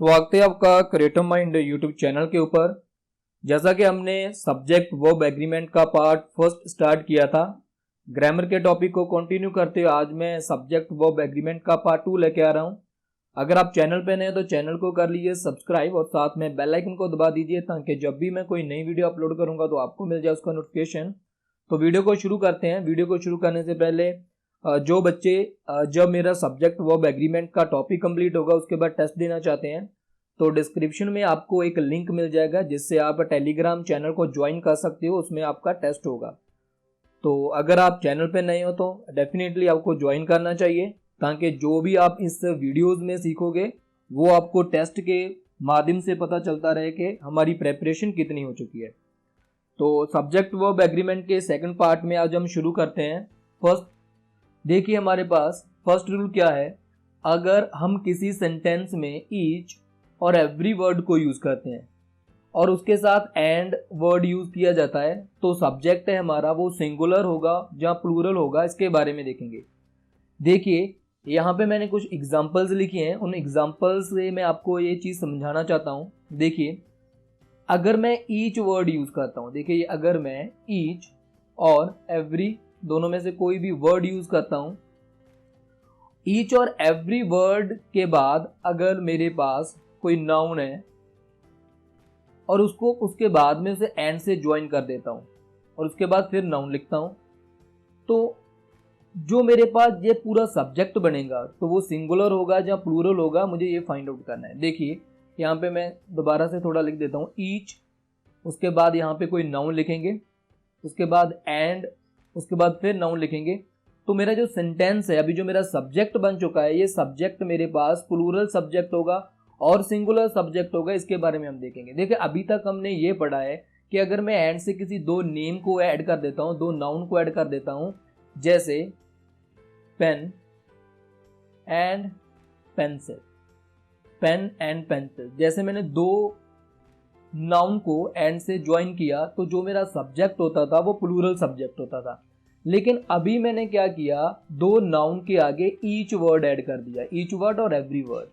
स्वागत है आपका क्रिएटिव माइंड यूट्यूब चैनल के ऊपर। जैसा कि हमने सब्जेक्ट वर्ब एग्रीमेंट का पार्ट फर्स्ट स्टार्ट किया था, ग्रामर के टॉपिक को कंटिन्यू करते हुए आज मैं सब्जेक्ट वर्ब एग्रीमेंट का पार्ट 2 लेके आ रहा हूं। अगर आप चैनल पे नए हैं तो चैनल को कर लीजिए सब्सक्राइब और साथ में बेल आइकन को दबा दीजिए ताकि जब भी मैं कोई नई वीडियो अपलोड करूंगा तो आपको मिल जाए उसका नोटिफिकेशन। तो वीडियो को शुरू करते हैं। वीडियो को शुरू करने से पहले जो बच्चे जब मेरा सब्जेक्ट वर्ब एग्रीमेंट का टॉपिक कंप्लीट होगा उसके बाद टेस्ट देना चाहते हैं तो डिस्क्रिप्शन में आपको एक लिंक मिल जाएगा जिससे आप टेलीग्राम चैनल को ज्वाइन कर सकते हो। उसमें आपका टेस्ट होगा। तो अगर आप चैनल पे नए हो तो डेफिनेटली आपको ज्वाइन करना चाहिए ताकि जो भी आप इस वीडियोस में सीखोगे वो आपको टेस्ट के माध्यम से पता चलता रहे कि हमारी प्रेपरेशन कितनी हो चुकी है। तो सब्जेक्ट वर्ब एग्रीमेंट के सेकंड पार्ट में आज हम शुरू करते हैं। फर्स्ट देखिए, हमारे पास फर्स्ट रूल क्या है। अगर हम किसी सेंटेंस में ईच और एवरी वर्ड को यूज करते हैं और उसके साथ एंड वर्ड यूज किया जाता है तो सब्जेक्ट है हमारा वो सिंगुलर होगा या प्लूरल होगा, इसके बारे में देखेंगे। देखिए यहाँ पे मैंने कुछ एग्जांपल्स लिखी हैं, उन एग्जांपल्स से मैं आपको ये चीज समझाना चाहता हूँ। देखिए, अगर मैं ईच वर्ड यूज करता हूँ, देखिए अगर मैं ईच और एवरी दोनों में से कोई भी वर्ड यूज करता हूँ, ईच और एवरी वर्ड के बाद अगर मेरे पास कोई नाउन है और उसको उसके बाद में उसे एंड से ज्वाइन कर देता हूं और उसके बाद फिर नाउन लिखता हूं, तो जो मेरे पास ये पूरा सब्जेक्ट बनेगा तो वो सिंगुलर होगा या प्लूरल होगा, मुझे ये फाइंड आउट करना है। देखिए यहाँ पे मैं दोबारा से थोड़ा लिख देता हूँ, ईच, उसके बाद यहाँ पे कोई नाउन लिखेंगे, उसके बाद एंड, उसके बाद फिर नाउन लिखेंगे। तो मेरा जो सेंटेंस है, अभी जो मेरा सब्जेक्ट बन चुका है, ये सब्जेक्ट मेरे पास प्लूरल सब्जेक्ट होगा और सिंगुलर सब्जेक्ट होगा। इसके बारे में हम देखेंगे। देखिए अभी तक हमने ये पढ़ा है कि अगर मैं एंड से किसी दो नेम को ऐड कर देता हूं, दो नाउन को ऐड कर देता हूं, जैसे pen and pencil, pen and pencil, जैसे मैंने दो नाउन को एंड से ज्वाइन किया तो जो मेरा सब्जेक्ट होता था वो प्लूरल सब्जेक्ट होता था। लेकिन अभी मैंने क्या किया, दो नाउन के आगे ईच वर्ड ऐड कर दिया, ईच वर्ड और एवरी वर्ड,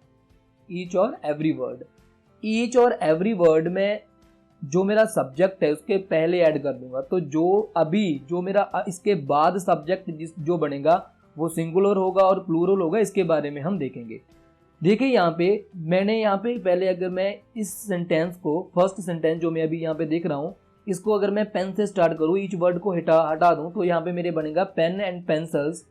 ईच और एवरी वर्ड। ईच और एवरी वर्ड में जो मेरा सब्जेक्ट है उसके पहले ऐड कर दूंगा, तो जो अभी जो मेरा इसके बाद सब्जेक्ट जो बनेगा वो सिंगुलर होगा और प्लूरल होगा। इसके बारे में हम देखेंगे। देखिए यहाँ पे मैंने यहाँ पे पहले अगर मैं इस सेंटेंस को, फर्स्ट सेंटेंस जो मैं अभी यहाँ पे देख रहा हूँ, इसको अगर मैं पेन से स्टार्ट करूँ, ईच वर्ड को हटा दूं तो यहाँ पे मेरे बनेगा pen and pencils,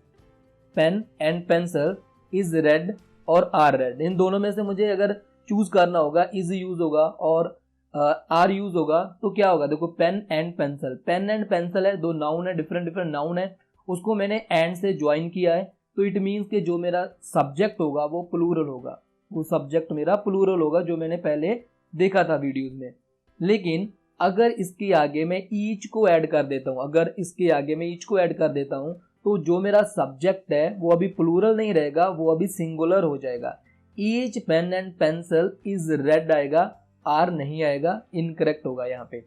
pen and pencil is red और आर रेड। इन दोनों में से मुझे अगर चूज करना होगा, इज यूज होगा और आर यूज होगा, तो क्या होगा। देखो pen and pencil, pen and pencil है, दो नाउन है, डिफरेंट डिफरेंट नाउन है, उसको मैंने एंड से ज्वाइन किया है, तो इट मीन्स कि जो मेरा सब्जेक्ट होगा वो प्लूरल होगा, वो सब्जेक्ट मेरा प्लूरल होगा जो मैंने पहले देखा था वीडियोज में। लेकिन अगर इसके आगे मैं ईच को ऐड कर देता हूं, अगर इसके आगे मैं ईच को ऐड कर देता हूं तो जो मेरा सब्जेक्ट है वो अभी प्लूरल नहीं रहेगा, वो अभी सिंगुलर हो जाएगा। Each pen and pencil is red आएगा, आर नहीं आएगा, इनकरेक्ट होगा यहाँ पे।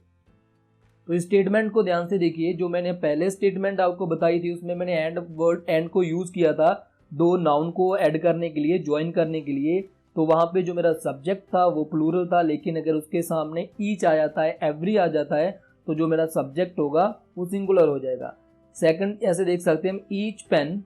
तो इस स्टेटमेंट को ध्यान से देखिए। जो मैंने पहले स्टेटमेंट आपको बताई थी उसमें मैंने एंड वर्ड, एंड को यूज किया था दो नाउन को ऐड करने के लिए, ज्वाइन करने के लिए, तो वहां पे जो मेरा सब्जेक्ट था वो प्लूरल था। लेकिन अगर उसके सामने ईच आ जाता है, एवरी आ जाता है, तो जो मेरा सब्जेक्ट होगा वो सिंगुलर हो जाएगा। सेकंड ऐसे देख सकते हैं, each pen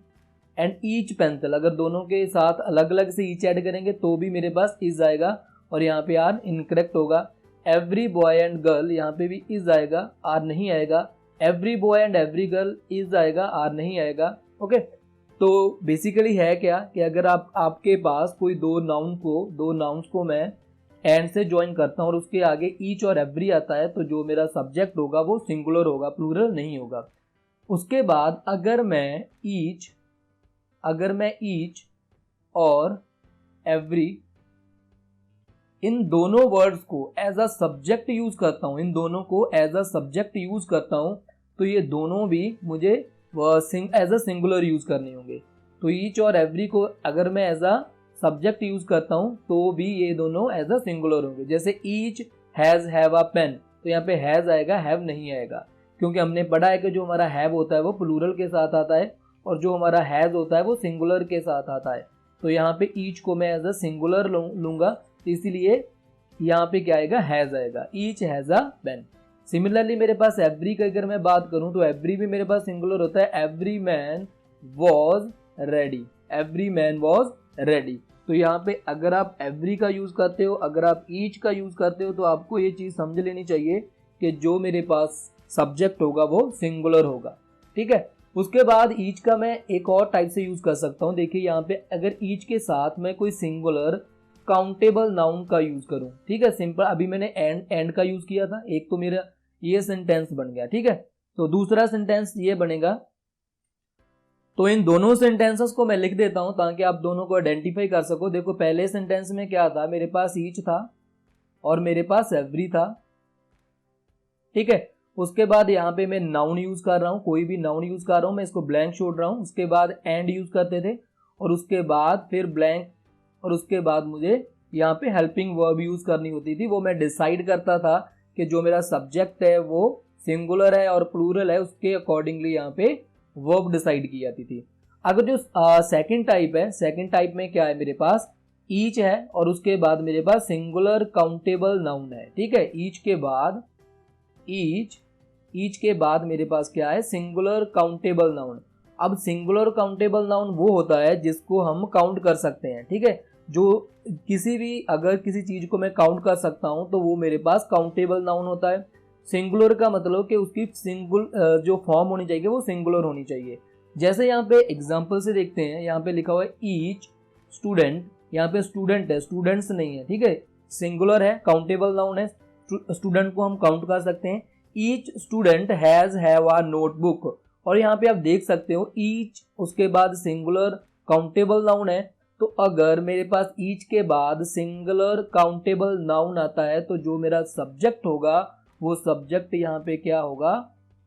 and each pencil, अगर दोनों के साथ अलग अलग से ईच ऐड करेंगे तो भी मेरे पास इज आएगा और यहाँ पे आर इनकरेक्ट होगा। एवरी बॉय एंड गर्ल, यहाँ पे भी इज आएगा, आर नहीं आएगा। Every boy and every girl is आएगा, आर नहीं आएगा। ओके, तो बेसिकली है क्या कि अगर आपके पास कोई दो नाउन्स को मैं एंड से ज्वाइन करता हूँ और उसके आगे ईच और एवरी आता है तो जो मेरा सब्जेक्ट होगा वो सिंगुलर होगा, प्लूरल नहीं होगा। उसके बाद अगर मैं ईच और एवरी इन दोनों वर्ड्स को एज अ सब्जेक्ट यूज करता हूं, इन दोनों को एज अ सब्जेक्ट यूज करता हूं, तो ये दोनों भी मुझे एज अ सिंगुलर यूज करने होंगे। तो ईच और एवरी को अगर मैं एज अ सब्जेक्ट यूज करता हूं तो भी ये दोनों एज अ सिंगुलर होंगे। जैसे each has have a pen, तो यहाँ पे हैज आएगा, हैव नहीं आएगा, क्योंकि हमने पढ़ा है कि जो हमारा हैव होता है वो प्लूरल के साथ आता है और जो हमारा हैज होता है वो सिंगुलर के साथ आता है। तो यहाँ पे ईच को मैं एज अ सिंगुलर लूंगा, तो इसीलिए यहाँ पे क्या आएगा, हैज आएगा, each has a pen. Similarly मेरे पास एवरी की अगर मैं बात करूं तो एवरी भी मेरे पास सिंगुलर होता है, every man was ready, every man was ready. तो यहाँ पे अगर आप एवरी का यूज करते हो, अगर आप ईच का यूज करते हो, तो आपको ये चीज समझ लेनी चाहिए कि जो मेरे पास सब्जेक्ट होगा वो सिंगुलर होगा। ठीक है, उसके बाद ईच का मैं एक और टाइप से यूज कर सकता हूँ। देखिए यहाँ पे अगर ईच के साथ मैं कोई सिंगुलर काउंटेबल नाउन का यूज करूं, ठीक है, सिंपल अभी मैंने एंड का यूज किया था, एक तो मेरा ये सेंटेंस बन गया। ठीक है, तो दूसरा सेंटेंस ये बनेगा। तो इन दोनों सेंटेंसेस को मैं लिख देता हूं ताकि आप दोनों को आइडेंटिफाई कर सको। देखो पहले सेंटेंस में क्या था, मेरे पास ईच था और मेरे पास एवरी था। ठीक है, उसके बाद यहाँ पे मैं नाउन यूज कर रहा हूं, कोई भी नाउन यूज कर रहा हूं, मैं इसको ब्लैंक छोड़ रहा हूं। उसके बाद एंड यूज करते थे और उसके बाद फिर ब्लैंक, और उसके बाद मुझे यहाँ पे हेल्पिंग वर्ब यूज करनी होती थी। वो मैं डिसाइड करता था कि जो मेरा सब्जेक्ट है वो सिंगुलर है और प्लूरल है, उसके अकॉर्डिंगली यहाँ पे वर्ब डिसाइड की जाती थी। अगर जो सेकंड टाइप है, सेकंड टाइप में क्या है, मेरे पास ईच है और उसके बाद मेरे पास सिंगुलर काउंटेबल नाउन है। ठीक है, ईच के बाद मेरे पास क्या है, सिंगुलर काउंटेबल नाउन। अब सिंगुलर काउंटेबल नाउन वो होता है जिसको हम काउंट कर सकते हैं। ठीक है, जो किसी भी, अगर किसी चीज को मैं काउंट कर सकता हूं तो वो मेरे पास काउंटेबल नाउन होता है। सिंगुलर का मतलब कि उसकी जो फॉर्म होनी चाहिए वो सिंगुलर होनी चाहिए। जैसे यहाँ पे एग्जांपल से देखते हैं, यहाँ पे लिखा हुआ है ईच स्टूडेंट, यहाँ पे स्टूडेंट है, स्टूडेंट्स नहीं है। ठीक है, सिंगुलर है, काउंटेबल नाउन है, स्टूडेंट को हम काउंट कर सकते हैं। Each student have a notebook, और यहाँ पे आप देख सकते हो ईच उसके बाद सिंगुलर काउंटेबल नाउन है। तो अगर मेरे पास ईच के बाद सिंगुलर काउंटेबल नाउन आता है तो जो मेरा सब्जेक्ट होगा वो सब्जेक्ट यहाँ पे क्या होगा,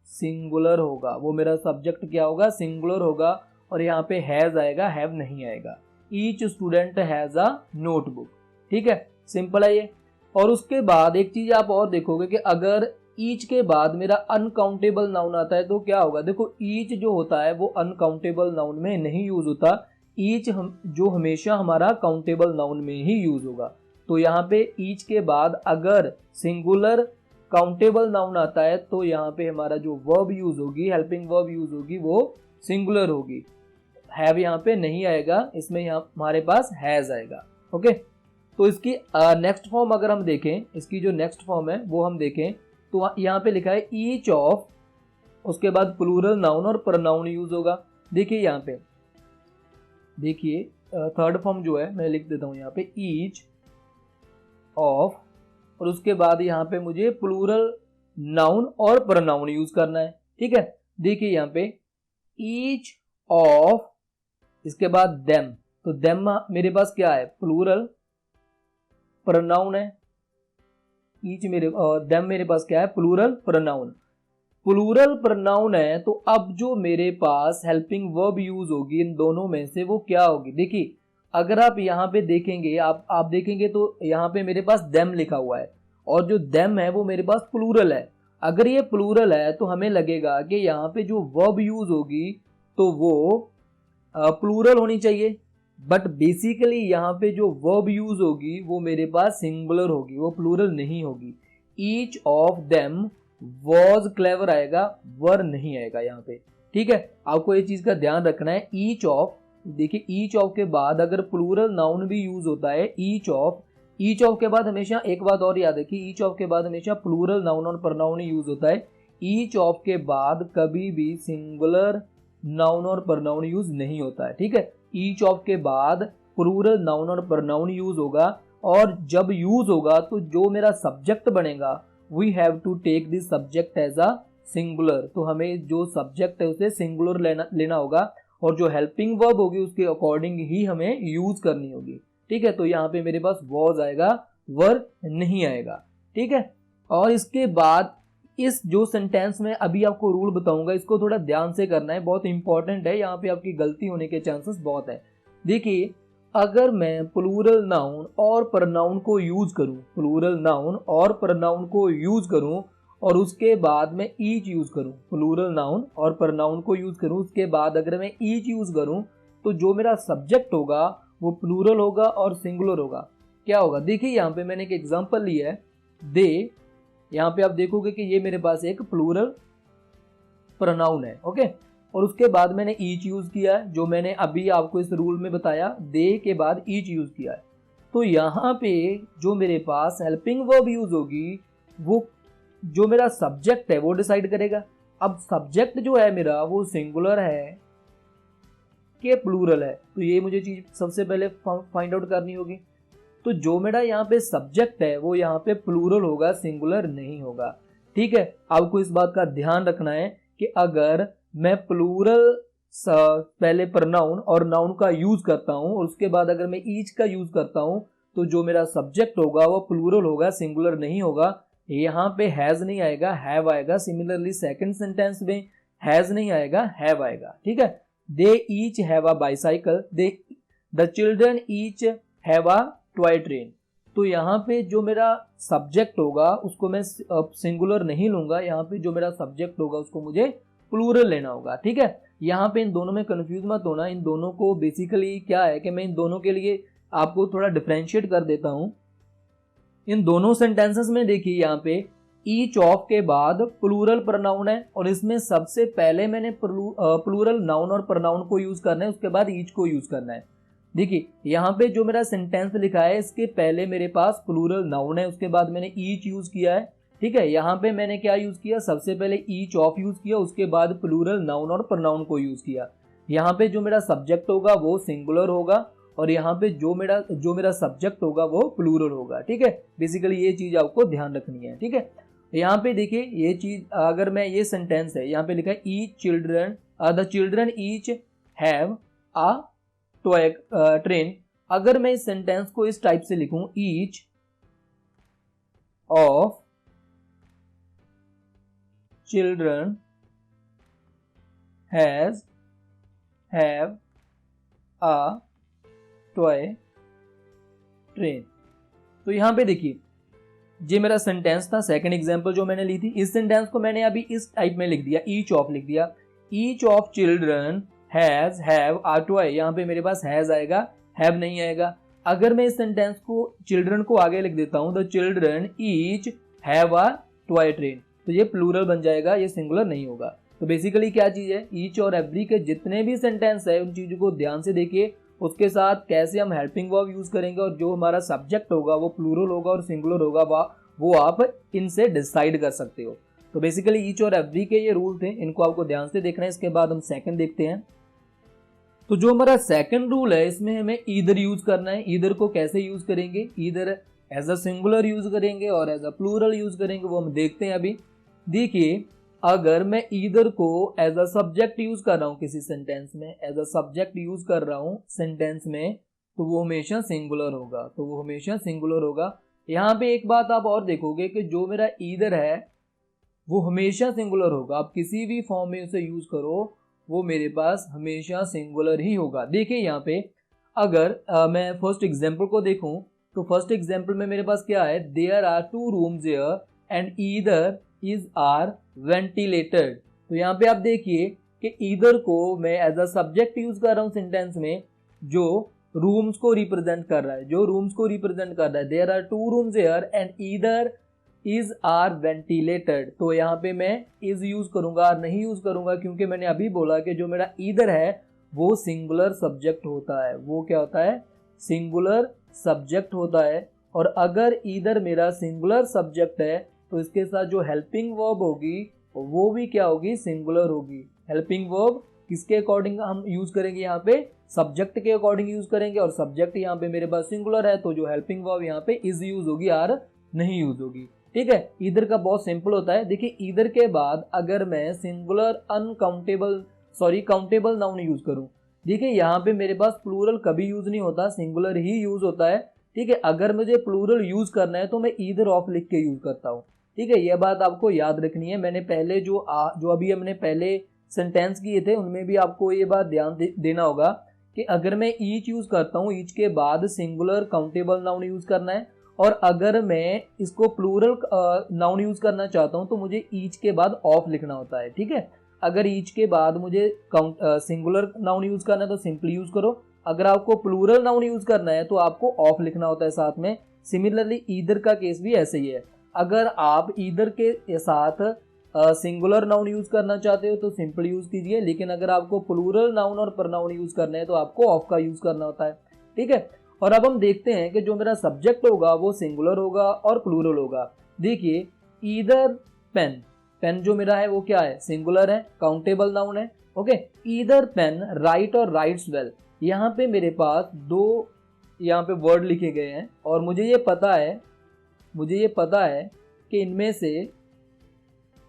सिंगुलर होगा। वो मेरा सब्जेक्ट क्या होगा, सिंगुलर होगा, और यहाँ पे हैज आएगा, हैव नहीं आएगा। Each student has a notebook. ठीक है, सिंपल है ये। और उसके बाद एक चीज आप और देखोगे कि अगर ईच के बाद मेरा अनकाउंटेबल नाउन आता है तो क्या होगा। देखो ईच जो होता है वो अनकाउंटेबल नाउन में नहीं यूज होता, ईच जो हमेशा हमारा काउंटेबल नाउन में ही यूज होगा। तो यहाँ पे ईच के बाद अगर सिंगुलर काउंटेबल नाउन आता है तो यहाँ पे हमारा जो वर्ब यूज होगी, हेल्पिंग वर्ब यूज होगी, वो सिंगुलर होगी। हैव यहाँ पे नहीं आएगा, इसमें यहाँ हमारे पास हैज आएगा। ओके, तो इसकी नेक्स्ट फॉर्म अगर हम देखें, इसकी जो नेक्स्ट फॉर्म है वो हम देखें तो यहाँ पे लिखा है ईच ऑफ, उसके बाद प्लूरल नाउन और प्रोनाउन यूज होगा। देखिए यहाँ पे, देखिए थर्ड फॉर्म जो है मैं लिख देता हूँ यहाँ पे ईच ऑफ, और उसके बाद यहाँ पे मुझे प्लूरल नाउन और प्रोनाउन यूज करना है। ठीक है, देखिए यहाँ पे ईच ऑफ, इसके बाद देम, तो देम मेरे पास क्या है, प्लूरल प्रोनाउन है। ईच देम मेरे पास क्या है, प्लूरल प्रोनाउन। प्लूरल प्रोनाउन है तो अब जो मेरे पास हेल्पिंग वर्ब यूज होगी इन दोनों में से वो क्या होगी। देखिए अगर आप यहाँ पे देखेंगे, आप देखेंगे तो यहाँ पे मेरे पास देम लिखा हुआ है और जो देम है वो मेरे पास प्लूरल है। अगर ये प्लूरल है तो हमें लगेगा कि यहाँ पे जो वर्ब यूज होगी तो वो प्लूरल होनी चाहिए, बट बेसिकली यहाँ पे जो वर्ब यूज होगी वो मेरे पास सिंगुलर होगी, वो प्लूरल नहीं होगी। Each of them was clever आएगा, वर नहीं आएगा यहाँ पे। ठीक है, आपको ये चीज का ध्यान रखना है। ईच ऑफ, देखिए ईच ऑफ के बाद अगर प्लूरल नाउन भी यूज होता है, ईच ऑफ के बाद हमेशा एक बात और याद है कि ईच ऑफ के बाद हमेशा प्लूरल नाउन और प्रोनाउन यूज होता है। ईच ऑफ के बाद कभी भी सिंगुलर नाउन और प्रोनाउन यूज नहीं होता है। ठीक है, ईच ऑफ के बाद प्लूरल नाउन और प्रोनाउन यूज होगा, और जब यूज होगा तो जो मेरा सब्जेक्ट बनेगा we have to take this subject as a singular. तो हमें जो सब्जेक्ट है उसे सिंगुलर लेना होगा, और जो हेल्पिंग वर्ब होगी उसके अकॉर्डिंग ही हमें यूज करनी होगी। ठीक है, तो यहाँ पे मेरे पास वॉज आएगा, वर नहीं आएगा। ठीक है, और इसके बाद इस जो सेंटेंस में अभी आपको रूल बताऊंगा इसको थोड़ा ध्यान से करना है, बहुत इंपॉर्टेंट है, यहाँ पे आपकी गलती होने के चांसेस बहुत है। देखिए अगर मैं प्लूरल नाउन और प्रोनाउन को यूज करूं, प्लूरल नाउन और प्रोनाउन को यूज करूं और उसके बाद मैं ईच यूज करूं, प्लूरल नाउन और प्रोनाउन को यूज करूं उसके बाद अगर मैं ईच यूज करूं तो जो मेरा सब्जेक्ट होगा वो प्लूरल होगा और सिंगुलर होगा। क्या होगा, देखिए यहाँ पे मैंने एक एग्जांपल लिया है दे, यहाँ पे आप देखोगे कि ये मेरे पास एक प्लूरल प्रोनाउन है, ओके। और उसके बाद मैंने ईच यूज किया है, जो मैंने अभी आपको इस रूल में बताया, दे के बाद ईच यूज किया है। तो यहाँ पे जो मेरे पास हेल्पिंग वर्ब यूज होगी वो जो मेरा सब्जेक्ट है वो डिसाइड करेगा। अब सब्जेक्ट जो है मेरा वो सिंगुलर है कि प्लूरल है, तो ये मुझे चीज सबसे पहले फाइंड आउट करनी होगी। तो जो मेरा यहाँ पे सब्जेक्ट है वो यहाँ पे प्लूरल होगा, सिंगुलर नहीं होगा, ठीक है। आपको इस बात का ध्यान रखना है कि अगर मैं प्लूरल पहले प्रोनाउन और नाउन का यूज करता हूं और उसके बाद अगर मैं ईच का यूज करता हूं तो जो मेरा सब्जेक्ट होगा वो प्लूरल होगा, सिंगुलर नहीं होगा। यहाँ पे हैज नहीं आएगा, हैव आएगा। सिमिलरली सेकंड सेंटेंस में हैज नहीं आएगा, हैव आएगा, ठीक है। They each have a bicycle, they the children each have a toy train. तो यहाँ पे जो मेरा सब्जेक्ट होगा उसको मैं सिंगुलर नहीं लूंगा, यहाँ पे जो मेरा सब्जेक्ट होगा उसको मुझे प्लूरल लेना होगा, ठीक है। यहाँ पे इन दोनों में कंफ्यूज मत होना, इन दोनों को बेसिकली क्या है कि मैं इन दोनों के लिए आपको थोड़ा डिफरेंशिएट कर देता हूं। इन दोनों सेंटेंसेस में देखिए यहाँ पे ईच ऑफ के बाद प्लूरल प्रोनाउन है और इसमें सबसे पहले मैंने प्लूरल नाउन और प्रोनाउन को यूज करना है, उसके बाद ईच को यूज करना है। देखिए यहाँ पे जो मेरा सेंटेंस लिखा है इसके पहले मेरे पास प्लूरल नाउन है, उसके बाद मैंने ईच यूज किया है, ठीक है। यहाँ पे मैंने क्या यूज किया, सबसे पहले ईच ऑफ यूज किया, उसके बाद प्लूरल नाउन और प्रोनाउन को यूज किया। यहाँ पे जो मेरा सब्जेक्ट होगा वो सिंगुलर होगा और यहाँ पे जो मेरा सब्जेक्ट होगा वो प्लूरल होगा, ठीक है। बेसिकली ये चीज आपको ध्यान रखनी है, ठीक है। यहाँ पे देखिए ये चीज, अगर मैं ये सेंटेंस है यहाँ पे लिखा है each children, the children each have a toy train. अगर मैं इस सेंटेंस को इस टाइप से लिखूं, each of children have a toy train. तो यहां पे देखिए ये मेरा सेंटेंस था, सेकंड एग्जांपल जो मैंने ली थी। इस सेंटेंस को मैंने अभी इस टाइप में लिख दिया, ईच ऑफ लिख दिया। Each of children have a toy, यहाँ पे मेरे पास हैज आएगा, हैव नहीं आएगा। अगर मैं इस सेंटेंस को चिल्ड्रन को आगे लिख देता हूं, the children each have a toy train, तो ये प्लूरल बन जाएगा, ये सिंगुलर नहीं होगा। तो बेसिकली क्या चीज है, ईच और एवरी के जितने भी सेंटेंस है उन चीजों को ध्यान से देखिए, उसके साथ कैसे हम हेल्पिंग वर्ब यूज करेंगे और जो हमारा सब्जेक्ट होगा वो प्लूरल होगा और सिंगुलर होगा, वो आप इनसे डिसाइड कर सकते हो। तो बेसिकली ईच और एवरी के ये रूल थे, इनको आपको ध्यान से देखना है। इसके बाद हम सेकंड देखते हैं। तो जो हमारा सेकंड रूल है इसमें हमें ईदर यूज करना है। ईदर को कैसे यूज करेंगे, either as a singular use करेंगे और एज अ प्लूरल यूज करेंगे, वो हम देखते हैं अभी। देखिए अगर मैं ईदर को एज अ सब्जेक्ट यूज कर रहा हूं किसी सेंटेंस में, एज अ सब्जेक्ट यूज कर रहा हूं सेंटेंस में, तो वो हमेशा सिंगुलर होगा, तो वो हमेशा सिंगुलर होगा। यहाँ पे एक बात आप और देखोगे कि जो मेरा ईदर है वो हमेशा सिंगुलर होगा, आप किसी भी फॉर्म में उसे यूज करो वो मेरे पास हमेशा सिंगुलर ही होगा। देखिए यहाँ पे अगर मैं फर्स्ट एग्जांपल को देखूं तो फर्स्ट एग्जांपल में मेरे पास क्या है, there are 2 rooms here and either is are ventilated. तो यहाँ पे आप देखिए कि ईदर को मैं एज अ सब्जेक्ट यूज कर रहा हूँ सेंटेंस में, जो रूम्स को रिप्रेजेंट कर रहा है, जो रूम्स को रिप्रेजेंट कर रहा है। There are 2 rooms here and either is are ventilated, तो यहाँ पे मैं इज यूज करूंगा, नहीं यूज करूंगा, क्योंकि मैंने अभी बोला कि जो मेरा ईदर है वो सिंगुलर सब्जेक्ट होता है। वो क्या होता है, सिंगुलर सब्जेक्ट होता है। और अगर ईदर मेरा सिंगुलर सब्जेक्ट है तो इसके साथ जो हेल्पिंग वर्ब होगी वो भी क्या होगी, सिंगुलर होगी। हेल्पिंग वर्ब किसके अकॉर्डिंग हम यूज करेंगे, यहाँ पे सब्जेक्ट के अकॉर्डिंग यूज करेंगे, और सब्जेक्ट यहाँ पे मेरे पास सिंगुलर है तो जो हेल्पिंग वर्ब यहाँ पे इज यूज होगी, आर नहीं यूज होगी, ठीक है। ईदर का बहुत सिंपल होता है। देखिए ईदर के बाद अगर मैं सिंगुलर काउंटेबल नाउन यूज करूं, देखिए यहाँ पे मेरे पास प्लूरल कभी यूज नहीं होता, सिंगुलर ही यूज होता है, ठीक है। अगर मुझे प्लूरल यूज करना है तो मैं ईदर ऑफ लिख के यूज करता हूँ, ठीक है। यह बात आपको याद रखनी है। मैंने पहले जो अभी हमने पहले सेंटेंस किए थे उनमें भी आपको ये बात ध्यान देना होगा कि अगर मैं ईच यूज करता हूँ, ईच के बाद सिंगुलर काउंटेबल नाउन यूज करना है, और अगर मैं इसको प्लूरल नाउन यूज करना चाहता हूं तो मुझे ईच के बाद ऑफ लिखना होता है, ठीक है। अगर ईच के बाद मुझे सिंगुलर नाउन यूज करना है तो सिंपली यूज करो, अगर आपको प्लूरल नाउन यूज करना है तो आपको ऑफ लिखना होता है साथ में। सिमिलरली ईदर का केस भी ऐसे ही है। अगर आप ईदर के साथ सिंगुलर नाउन यूज करना चाहते हो तो सिंपल यूज कीजिए, लेकिन अगर आपको प्लूरल नाउन और प्रोनाउन यूज करना है तो आपको ऑफ का यूज करना होता है। ठीक है, और अब हम देखते हैं कि जो मेरा सब्जेक्ट होगा वो सिंगुलर होगा और प्लूरल होगा। देखिए ईदर पेन, पेन जो मेरा है वो क्या है, सिंगुलर है, काउंटेबल नाउन है। ओके, ईदर पेन राइट और राइट्स वेल, यहाँ पे मेरे पास दो यहाँ पे वर्ड लिखे गए हैं और मुझे ये पता है कि इनमें से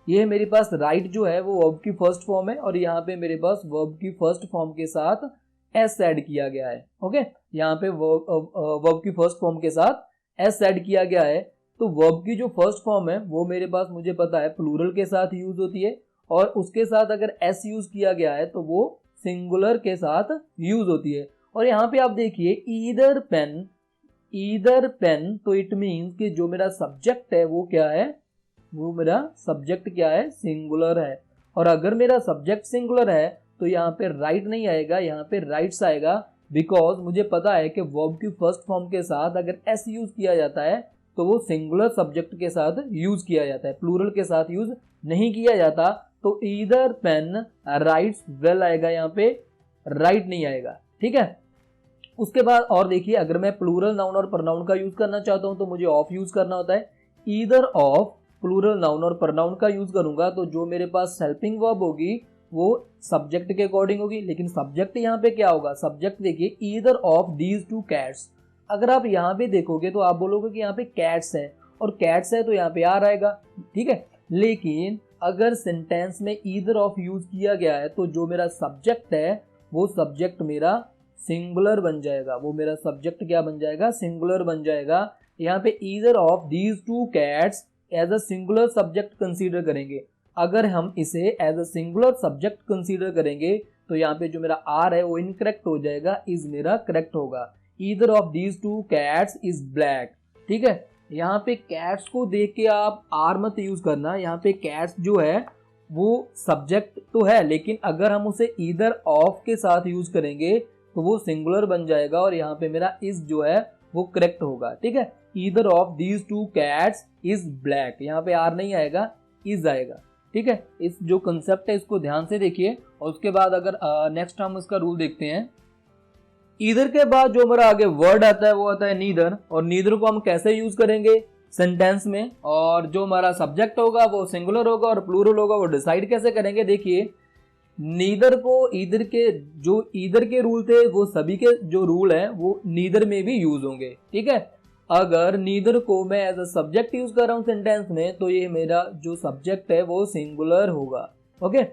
ये मेरे पास राइट जो है वो वर्ब की फर्स्ट फॉर्म है और यहाँ पे मेरे पास वर्ब की फर्स्ट फॉर्म के साथ एस ऐड किया गया है। ओके, यहाँ पे वर्ब की फर्स्ट फॉर्म के साथ एस ऐड किया गया है। तो वर्ब की जो फर्स्ट फॉर्म है वो मेरे पास मुझे पता है प्लूरल के साथ यूज होती है और उसके साथ अगर एस यूज किया गया है तो वो सिंगुलर के साथ यूज होती है। और यहाँ पे आप देखिए ईदर पेन, तो इट मीन्स कि जो मेरा सब्जेक्ट है वो क्या है, वो मेरा सब्जेक्ट क्या है, सिंगुलर है। और अगर मेरा सब्जेक्ट सिंगुलर है तो यहाँ पे राइट नहीं आएगा, यहाँ पे राइट्स आएगा, बिकॉज मुझे पता है कि वर्ब की फर्स्ट फॉर्म के साथ अगर एस यूज किया जाता है तो वो सिंगुलर सब्जेक्ट के साथ यूज किया जाता है, प्लूरल के साथ यूज नहीं किया जाता। तो ईदर पेन राइट्स वेल आएगा, यहाँ पे राइट नहीं आएगा। ठीक है, उसके बाद और देखिए अगर मैं प्लूरल नाउन और प्रोनाउन का यूज करना चाहता हूं तो मुझे ऑफ यूज करना होता है। ईदर ऑफ प्लूरल नाउन और प्रोनाउन का यूज करूंगा तो जो मेरे पास हेल्पिंग वर्ब होगी वो सब्जेक्ट के अकॉर्डिंग होगी, लेकिन सब्जेक्ट यहाँ पे क्या होगा, सब्जेक्ट देखिए either of these two cats. अगर आप यहाँ पे देखोगे तो आप बोलोगे कि यहाँ पे कैट्स है और कैट्स है तो यहाँ पे आर आएगा। ठीक है, लेकिन अगर सेंटेंस में ईदर ऑफ यूज किया गया है तो जो मेरा सब्जेक्ट है वो सब्जेक्ट मेरा सिंगुलर बन जाएगा, वो मेरा सब्जेक्ट क्या बन जाएगा, सिंगुलर बन जाएगा। यहाँ पे either of these two cats as a singular subject consider करेंगे। अगर हम इसे as a singular subject consider करेंगे तो यहाँ पे जो मेरा आर है वो इनकरेक्ट हो जाएगा, इज मेरा करेक्ट होगा। Either of these two cats is black. ठीक है, यहाँ पे कैट्स को देख के आप आर मत यूज करना, यहाँ पे कैट्स जो है वो सब्जेक्ट तो है, लेकिन अगर हम उसे ईदर ऑफ के साथ यूज करेंगे तो वो सिंगुलर बन जाएगा और यहाँ पे मेरा इज जो है वो करेक्ट होगा। ठीक है, either of these two cats is black, यहाँ पे आर नहीं आएगा, इज आएगा। ठीक है, इस जो कंसेप्ट है इसको ध्यान से देखिए। और उसके बाद अगर नेक्स्ट हम इसका रूल देखते हैं, ईदर के बाद जो हमारा आगे वर्ड आता है वो आता है नीदर, और नीदर को हम कैसे यूज करेंगे सेंटेंस में, और जो हमारा सब्जेक्ट होगा वो सिंगुलर होगा और प्लूरल होगा वो डिसाइड कैसे करेंगे। देखिए नीदर को ईदर के रूल थे वो सभी के जो रूल है वो नीदर में भी यूज होंगे। ठीक है, अगर नीदर को मैं एज अ सब्जेक्ट यूज कर रहा हूं सेंटेंस में तो ये मेरा जो सब्जेक्ट है वो सिंगुलर होगा। ओके,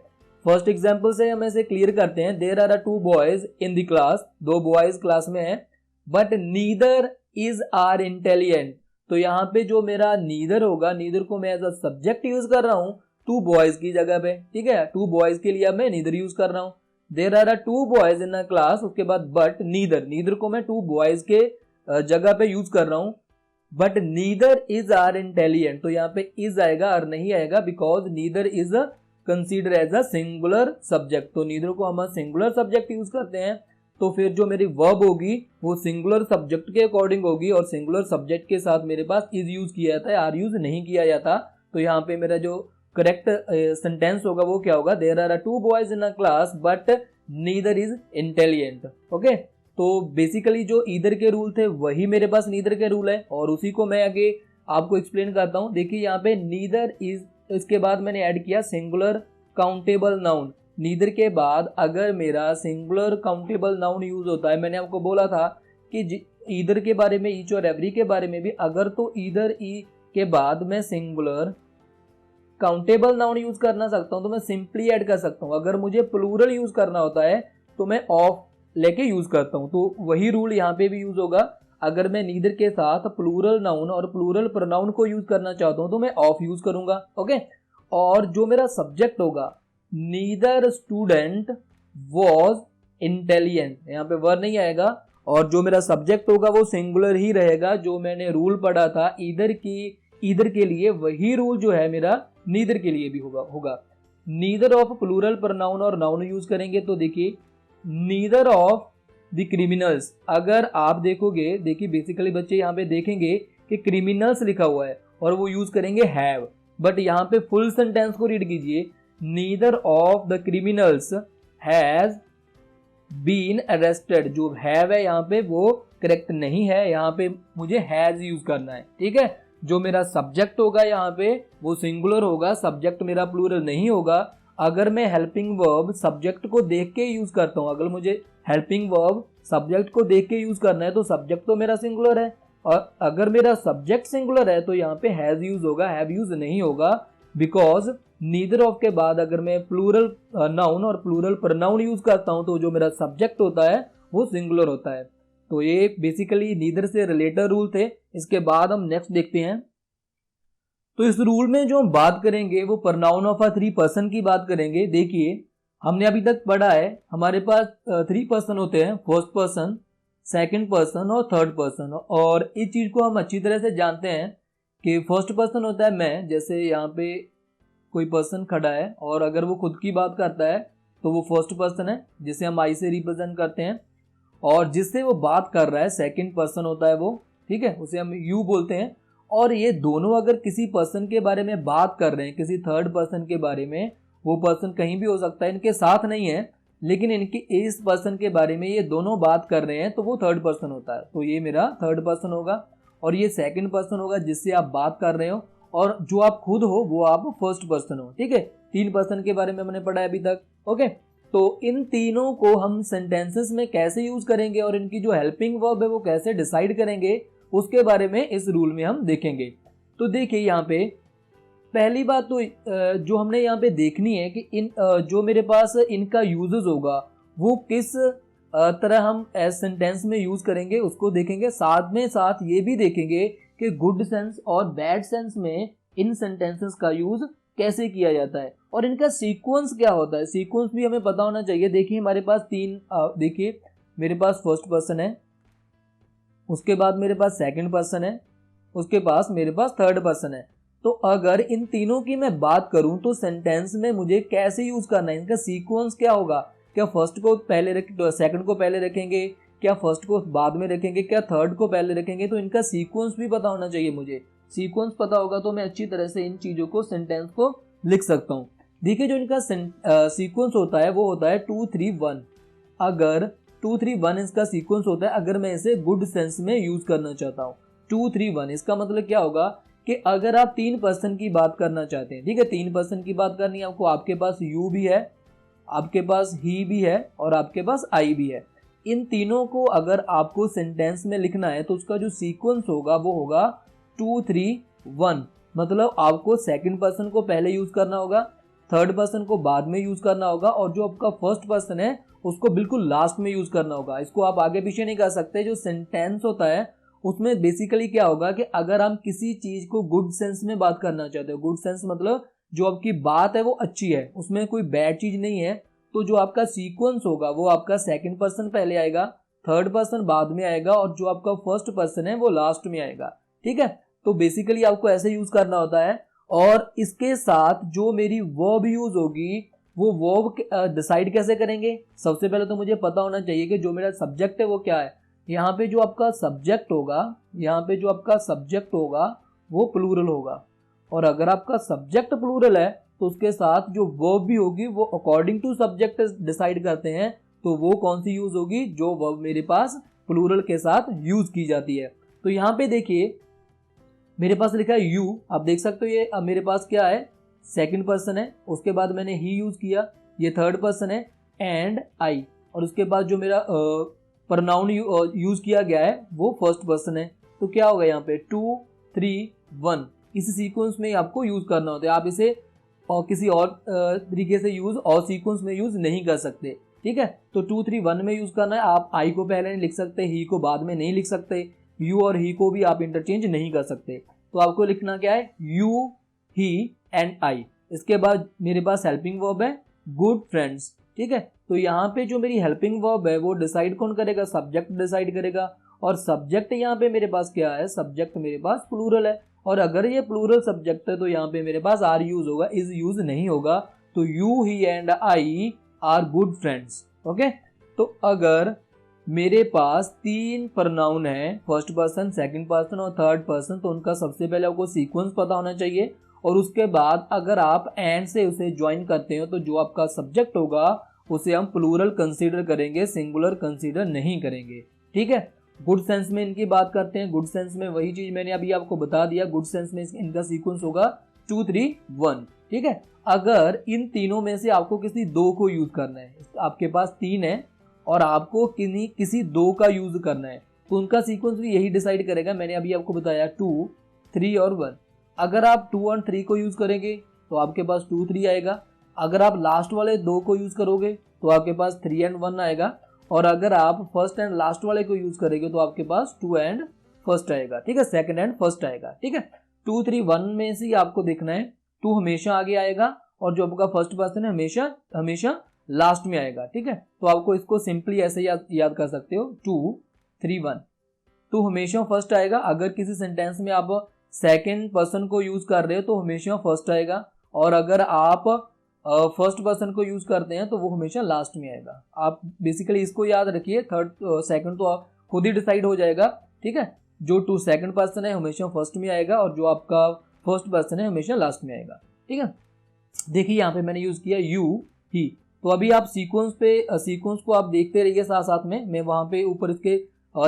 फर्स्ट एग्जांपल से हम ऐसे क्लियर करते हैं। There are 2 boys in the class, 2 boys class में है, but neither is are intelligent. तो यहाँ पे जो मेरा नीदर होगा, नीदर को मैं एज अ सब्जेक्ट यूज कर रहा हूँ 2 बॉयज की जगह पे। ठीक है, 2 बॉयज के लिए अब मैं नीदर यूज कर रहा हूँ। There are 2 boys in a class, उसके बाद बट नीदर को मैं 2 बॉयज के जगह पे यूज कर रहा हूँ, but neither is are intelligent. तो यहाँ पे इज आएगा और नहीं आएगा, because neither is consider as a singular subject. तो नीदर को हम सिंगुलर सब्जेक्ट यूज करते हैं, तो फिर जो मेरी वर्ब होगी वो सिंगुलर सब्जेक्ट के अकॉर्डिंग होगी, और सिंगुलर सब्जेक्ट के साथ मेरे पास इज यूज किया जाता है, आर यूज नहीं किया जाता। तो यहाँ पे मेरा जो करेक्ट सेंटेंस होगा वो क्या होगा, there are 2 boys in a class but neither is intelligent. Okay, तो बेसिकली जो ईदर के रूल थे वही मेरे पास नीदर के रूल है, और उसी को मैं आगे आपको एक्सप्लेन करता हूँ। देखिए यहाँ पे नीदर इज, इसके बाद मैंने ऐड किया सिंगुलर काउंटेबल नाउन। नीदर के बाद अगर मेरा सिंगुलर काउंटेबल नाउन यूज होता है, मैंने आपको बोला था कि ईदर के बारे में, ईच और एवरी के बारे में भी, अगर तो ईदर ई के बाद मैं सिंगुलर काउंटेबल नाउन यूज करना सकता हूं तो मैं सिंपली ऐड कर सकता हूं। अगर मुझे प्लूरल यूज करना होता है तो मैं ऑफ लेके यूज करता हूं, तो वही रूल यहाँ पे भी यूज होगा। अगर मैं नीदर के साथ प्लूरल नाउन और प्लूरल प्रोनाउन को यूज करना चाहता हूं तो मैं ऑफ यूज करूंगा। ओके, और जो मेरा सब्जेक्ट होगा, नीदर स्टूडेंट वॉज इंटेलिजेंट, यहाँ पे वर नहीं आएगा, और जो मेरा सब्जेक्ट होगा वो सिंगुलर ही रहेगा। जो मैंने रूल पढ़ा था ईदर के लिए वही रूल जो है मेरा नीदर के लिए भी होगा। नीदर ऑफ प्लूरल प्रोनाउन और नाउन यूज करेंगे तो देखिए नीदर ऑफ द क्रिमिनल्स। अगर आप देखोगे, देखिए बेसिकली बच्चे यहाँ पे देखेंगे कि क्रिमिनल्स लिखा हुआ है और वो यूज करेंगे हैव, बट यहाँ पे फुल सेंटेंस को रीड कीजिए, neither of the criminals has been arrested. जो हैव है यहाँ पे वो करेक्ट नहीं है, यहाँ पे मुझे हैज यूज करना है, ठीक है। जो मेरा सब्जेक्ट होगा यहाँ पे वो सिंगुलर होगा, सब्जेक्ट मेरा प्लूरल नहीं होगा। अगर मैं हेल्पिंग वर्ब सब्जेक्ट को देख के यूज करता हूँ, अगर मुझे हेल्पिंग वर्ब सब्जेक्ट को देख के यूज करना है तो सब्जेक्ट तो मेरा सिंगुलर है, और अगर मेरा सब्जेक्ट सिंगुलर है तो यहाँ पे हैज यूज होगा, हैव यूज नहीं होगा। बिकॉज नीदर ऑफ के बाद अगर मैं प्लूरल नाउन और प्लूरल प्रोनाउन यूज करता हूं तो जो मेरा सब्जेक्ट होता है वो सिंगुलर होता है। तो ये बेसिकली नीदर से रिलेटेड रूल थे। इसके बाद हम नेक्स्ट देखते हैं। तो इस रूल में जो हम बात करेंगे वो pronoun of a three person की बात करेंगे। देखिए हमने अभी तक पढ़ा है हमारे पास थ्री पर्सन होते हैं, फर्स्ट पर्सन, सेकंड पर्सन और थर्ड पर्सन। और इस चीज को हम अच्छी तरह से जानते हैं कि फर्स्ट पर्सन होता है मैं, जैसे यहाँ पे कोई पर्सन खड़ा है और अगर वो खुद की बात करता है तो वो फर्स्ट पर्सन है जिसे हम आई से रिप्रेजेंट करते हैं, और जिससे वो बात कर रहा है सेकंड पर्सन होता है वो, ठीक है, उसे हम यू बोलते हैं। और ये दोनों अगर किसी पर्सन के बारे में बात कर रहे हैं, किसी थर्ड पर्सन के बारे में, वो पर्सन कहीं भी हो सकता है, इनके साथ नहीं है लेकिन इनके इस पर्सन के बारे में ये दोनों बात कर रहे हैं, तो वो थर्ड पर्सन होता है। तो ये मेरा थर्ड पर्सन होगा और ये सेकंड पर्सन होगा जिससे आप बात कर रहे हो, और जो आप खुद हो वो आप फर्स्ट पर्सन हो, ठीक है। तीन पर्सन के बारे में हमने पढ़ा है अभी तक, ओके। तो इन तीनों को हम सेंटेंसेस में कैसे यूज करेंगे और इनकी जो हेल्पिंग वर्ब है वो कैसे डिसाइड करेंगे, उसके बारे में इस रूल में हम देखेंगे। तो देखिए यहाँ पे पहली बात तो जो हमने यहाँ पे देखनी है कि इन जो मेरे पास इनका यूजेस होगा वो किस तरह हम एज सेंटेंस में यूज करेंगे उसको देखेंगे। साथ में साथ ये भी देखेंगे कि गुड सेंस और बैड सेंस में इन सेंटेंसेस का यूज कैसे किया जाता है और इनका सीक्वेंस क्या होता है, सीक्वेंस भी हमें पता होना चाहिए। देखिए हमारे पास देखिए मेरे पास फर्स्ट पर्सन है, उसके बाद मेरे पास सेकंड पर्सन है, उसके पास मेरे पास थर्ड पर्सन है। तो अगर इन तीनों की मैं बात करूं तो सेंटेंस में मुझे कैसे यूज करना है, इनका सीक्वेंस क्या होगा, क्या फर्स्ट को पहले रखेंगे, सेकंड को पहले रखेंगे, क्या फर्स्ट को बाद में रखेंगे, क्या थर्ड को पहले रखेंगे। तो इनका सीक्वेंस भी पता होना चाहिए मुझे। सीक्वेंस पता होगा तो मैं अच्छी तरह से इन चीजों को सेंटेंस को लिख सकता हूँ। देखिए जो इनका सीक्वेंस होता है वो होता है 2 3 1। अगर 2 3 1 इसका सीक्वेंस होता है, अगर मैं इसे गुड सेंस में यूज करना चाहता हूँ 2 3 1, इसका मतलब क्या होगा कि अगर आप तीन पर्सन की बात करना चाहते हैं, ठीक है, तीन पर्सन की बात करनी है आपको, आपके पास यू भी है, आपके पास ही भी है और आपके पास आई भी है। इन तीनों को अगर आपको सेंटेंस में लिखना है तो उसका जो सीक्वेंस होगा वो होगा 2 3 1। मतलब आपको सेकंड पर्सन को पहले यूज करना होगा, थर्ड पर्सन को बाद में यूज करना होगा, और जो आपका फर्स्ट पर्सन है उसको बिल्कुल लास्ट में यूज करना होगा। इसको आप आगे पीछे नहीं कर सकते। जो सेंटेंस होता है उसमें बेसिकली क्या होगा कि अगर हम किसी चीज को गुड सेंस में बात करना चाहते हो, गुड सेंस मतलब जो आपकी बात है वो अच्छी है, उसमें कोई बैड चीज नहीं है, तो जो आपका सीक्वेंस होगा वो आपका सेकंड पर्सन पहले आएगा, थर्ड पर्सन बाद में आएगा और जो आपका फर्स्ट पर्सन है वो लास्ट में आएगा, ठीक है। तो बेसिकली आपको ऐसे यूज करना होता है। और इसके साथ जो मेरी वर्ब यूज होगी वो वर्ब डिसाइड कैसे करेंगे। सबसे पहले तो मुझे पता होना चाहिए कि जो मेरा सब्जेक्ट है वो क्या है। यहाँ पे जो आपका सब्जेक्ट होगा, यहाँ पे जो आपका सब्जेक्ट होगा वो प्लूरल होगा, और अगर आपका सब्जेक्ट प्लूरल है तो उसके साथ जो वर्ब भी होगी वो अकॉर्डिंग टू सब्जेक्ट डिसाइड करते हैं, तो वो कौन सी यूज होगी, जो वर्ब मेरे पास प्लूरल के साथ यूज की जाती है। तो यहाँ पे देखिए मेरे पास लिखा है यू, आप देख सकते हो ये अब मेरे पास क्या है, सेकंड पर्सन है, उसके बाद मैंने ही यूज किया, ये थर्ड पर्सन है, एंड आई, और उसके बाद जो मेरा प्रोनाउन यूज किया गया है वो फर्स्ट पर्सन है। तो क्या होगा यहाँ पे 2 3 1, इस सीक्वेंस में आपको यूज करना होता है। आप इसे और किसी और तरीके से यूज और सीक्वेंस में यूज नहीं कर सकते, ठीक है। तो 2 3 1 में यूज करना है। आप आई को पहले नहीं लिख सकते, ही को बाद में नहीं लिख सकते, यू और ही को भी आप इंटरचेंज नहीं कर सकते। तो आपको लिखना क्या है, यू ही एंड आई। इसके बाद मेरे पास हेल्पिंग वर्ब है गुड फ्रेंड्स, ठीक है। तो यहाँ पे जो मेरी हेल्पिंग वर्ब है वो डिसाइड कौन करेगा, सब्जेक्ट डिसाइड करेगा, और सब्जेक्ट यहाँ पे मेरे पास क्या है, सब्जेक्ट मेरे पास प्लूरल है, और अगर ये प्लूरल सब्जेक्ट है तो यहाँ पे मेरे पास आर यूज होगा, इज यूज नहीं होगा। तो you he and I R good friends, okay. तो अगर मेरे पास 3 प्रनाउन है, फर्स्ट पर्सन, सेकंड पर्सन और थर्ड पर्सन, तो उनका सबसे पहले आपको सीक्वेंस पता होना चाहिए और उसके बाद अगर आप एंड से उसे ज्वाइन करते हो तो जो आपका सब्जेक्ट होगा उसे हम प्लूरल कंसीडर करेंगे, सिंगुलर कंसीडर नहीं करेंगे। ठीक है, गुड सेंस में इनकी बात करते हैं। गुड सेंस में वही चीज मैंने अभी आपको बता दिया, गुड सेंस में इनका सीक्वेंस होगा 2 3 1। ठीक है, अगर इन तीनों में से आपको किसी दो को यूज करना है, आपके पास 3 है और आपको किसी दो का यूज करना है, तो उनका सीक्वेंस भी यही डिसाइड करेगा। मैंने अभी आपको बताया 2 3 और 1। अगर आप 2 और 3 को यूज करेंगे तो आपके पास 2 3 आएगा। अगर आप लास्ट वाले दो को यूज करोगे तो आपके पास 3 एंड 1 आएगा। और अगर आप फर्स्ट एंड लास्ट वाले को यूज करेंगे तो आपके पास 2 एंड फर्स्ट आएगा। ठीक है, सेकंड एंड फर्स्ट आएगा। ठीक है, 2 3 1 में से आपको देखना है 2 हमेशा आगे आएगा और जो आपका फर्स्ट पर्सन है हमेशा हमेशा लास्ट में आएगा। ठीक है, तो आपको इसको सिंपली ऐसे याद कर सकते हो 2 3 1। 2 हमेशा फर्स्ट आएगा। अगर किसी सेंटेंस में आप सेकंड पर्सन को यूज कर रहे हो तो हमेशा फर्स्ट आएगा, और अगर आप फर्स्ट पर्सन को यूज करते हैं तो वो हमेशा लास्ट में आएगा। आप बेसिकली इसको याद रखिए, थर्ड सेकंड तो आप खुद ही डिसाइड हो जाएगा। ठीक है, जो 2 सेकंड पर्सन है हमेशा फर्स्ट में आएगा और जो आपका फर्स्ट पर्सन है हमेशा लास्ट में आएगा। ठीक है, देखिए यहाँ पे मैंने यूज किया यू ही। तो अभी आप सीक्वेंस को आप देखते रहिए साथ साथ में। मैं वहां पे ऊपर इसके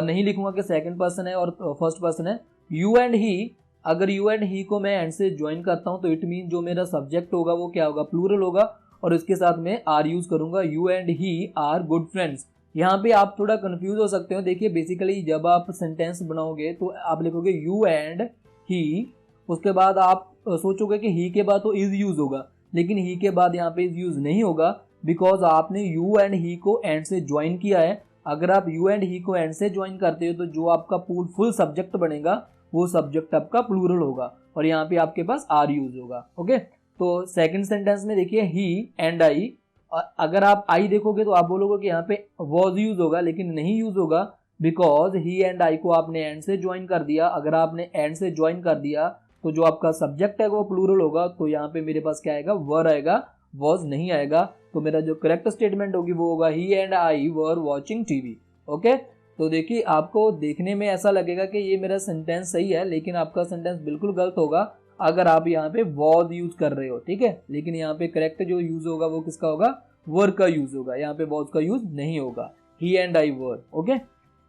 नहीं लिखूंगा कि सेकंड पर्सन है और फर्स्ट पर्सन है। यू एंड ही, अगर यू एंड ही को मैं एंड से ज्वाइन करता हूं तो इट मीन जो मेरा सब्जेक्ट होगा वो क्या होगा, प्लूरल होगा, और इसके साथ में आर यूज करूंगा। You and he are good friends. यहाँ पे आप थोड़ा कंफ्यूज हो सकते हो। देखिए बेसिकली जब आप सेंटेंस बनाओगे तो आप लिखोगे यू एंड ही, उसके बाद आप सोचोगे कि ही के बाद तो इज यूज होगा, लेकिन ही के बाद यहाँ पे इज यूज नहीं होगा, बिकॉज आपने यू एंड ही को एंड से ज्वाइन किया है। अगर आप यू एंड ही को एंड से ज्वाइन करते हो तो जो आपका फुल सब्जेक्ट बनेगा वो सब्जेक्ट आपका प्लूरल होगा और यहाँ पे आपके पास आर यूज होगा। ओके, तो सेकंड सेंटेंस में देखिए ही एंड आई। अगर आप आई देखोगे तो आप बोलोगे कि यहाँ पे वॉज यूज होगा, लेकिन नहीं यूज होगा बिकॉज ही एंड आई को आपने एंड से ज्वाइन कर दिया। अगर आपने एंड से ज्वाइन कर दिया तो जो आपका सब्जेक्ट है वो प्लूरल होगा, तो यहाँ पे मेरे पास क्या आएगा, वर आएगा, वॉज नहीं आएगा। तो मेरा जो करेक्ट स्टेटमेंट होगी वो होगा he and I were watching TV. Okay, तो देखिए आपको देखने में ऐसा लगेगा कि ये मेरा सेंटेंस सही है, लेकिन आपका सेंटेंस बिल्कुल गलत होगा अगर आप यहाँ पे वॉज यूज कर रहे हो। ठीक है, लेकिन यहाँ पे करेक्ट जो यूज होगा वो किसका होगा, वर का यूज होगा, यहाँ पे वॉज का यूज नहीं होगा। He and I were. Okay,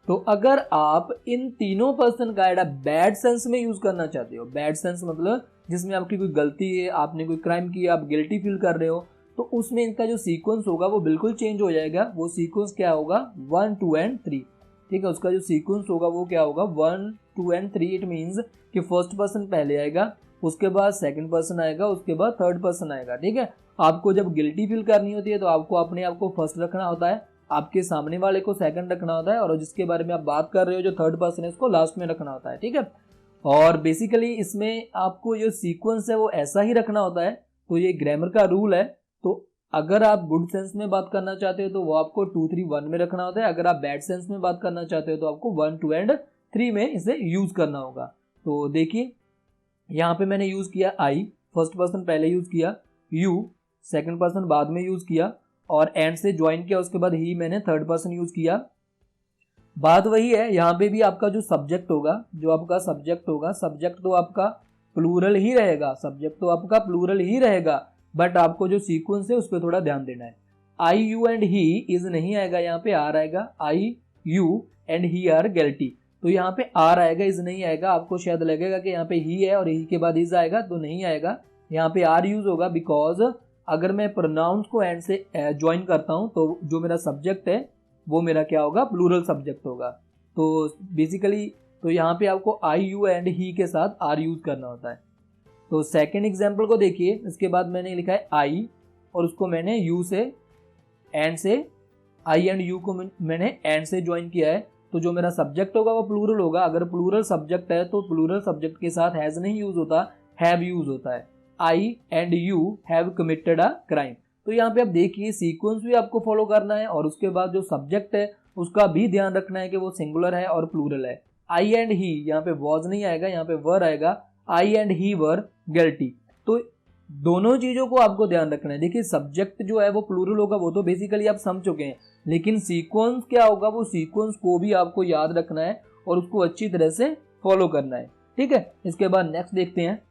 तो अगर आप इन तीनों पर्सन का एड बैड सेंस में यूज करना चाहते हो, बैड सेंस मतलब जिसमें आपकी कोई गलती है, आपने कोई क्राइम किया, आप गिल्टी फील कर रहे हो, तो उसमें इनका जो सीक्वेंस होगा वो बिल्कुल चेंज हो जाएगा। वो सीक्वेंस क्या होगा, 1 2 एंड 3। ठीक है, उसका जो सीक्वेंस होगा वो क्या होगा, 1 2 एंड 3। इट मीन्स कि फर्स्ट पर्सन पहले आएगा, उसके बाद सेकंड पर्सन आएगा, उसके बाद थर्ड पर्सन आएगा। ठीक है, आपको जब गिल्टी फील करनी होती है तो आपको अपने आप को फर्स्ट रखना होता है, आपके सामने वाले को सेकंड रखना होता है, और जिसके बारे में आप बात कर रहे हो जो थर्ड पर्सन है उसको लास्ट में रखना होता है। ठीक है, और बेसिकली इसमें आपको जो सीक्वेंस है वो ऐसा ही रखना होता है। तो ये ग्रामर का रूल है। तो अगर आप गुड सेंस में बात करना चाहते हो तो वो आपको 2 3 1 में रखना होता है। अगर आप बैड सेंस में बात करना चाहते हो तो आपको 1 2 एंड 3 में इसे यूज करना होगा। तो देखिए यहाँ पे मैंने यूज किया आई, फर्स्ट पर्सन पहले यूज किया, यू सेकंड पर्सन बाद में यूज किया, और एंड से ज्वाइन किया, उसके बाद ही मैंने थर्ड पर्सन यूज किया। बात वही है, यहाँ पे भी आपका जो सब्जेक्ट होगा, सब्जेक्ट तो आपका प्लूरल ही रहेगा, बट आपको जो सीक्वेंस है उस पर थोड़ा ध्यान देना है। I you and he is नहीं आएगा, यहाँ पे आर आएगा। I you and he are guilty, तो यहाँ पे आर आएगा, इज नहीं आएगा। आपको शायद लगेगा कि यहाँ पे ही है और ही के बाद इज आएगा, तो नहीं आएगा, यहाँ पे आर यूज होगा। बिकॉज अगर मैं प्रोनाउंस को एंड से ज्वाइन करता हूँ तो जो मेरा सब्जेक्ट है वो मेरा क्या होगा, प्लूरल सब्जेक्ट होगा। तो बेसिकली तो यहाँ पे आपको आई यू एंड ही के साथ आर यूज करना होता है। तो सेकेंड एग्जाम्पल को देखिए, इसके बाद मैंने लिखा है आई और उसको मैंने यू से एंड से, आई एंड यू को मैंने एंड से ज्वाइन किया है। तो जो मेरा सब्जेक्ट होगा वो प्लूरल होगा। अगर प्लूरल सब्जेक्ट है तो प्लूरल सब्जेक्ट के साथ हैज नहीं यूज होता, हैव यूज होता है। I and you have committed a crime. तो यहाँ पे आप देखिए सीक्वेंस भी आपको फॉलो करना है और उसके बाद जो सब्जेक्ट है उसका भी ध्यान रखना है कि वो सिंगुलर है और प्लूरल है। आई एंड ही, यहाँ पे वॉज नहीं आएगा, यहाँ पे वर आएगा। आई एंड ही वर गिल्टी। तो दोनों चीजों को आपको ध्यान रखना है। देखिए सब्जेक्ट जो है वो प्लूरल होगा, वो तो बेसिकली आप समझ चुके हैं, लेकिन सीक्वेंस क्या होगा, वो सीक्वेंस को भी आपको याद रखना है और उसको अच्छी तरह से फॉलो करना है। ठीक है, इसके बाद नेक्स्ट देखते हैं।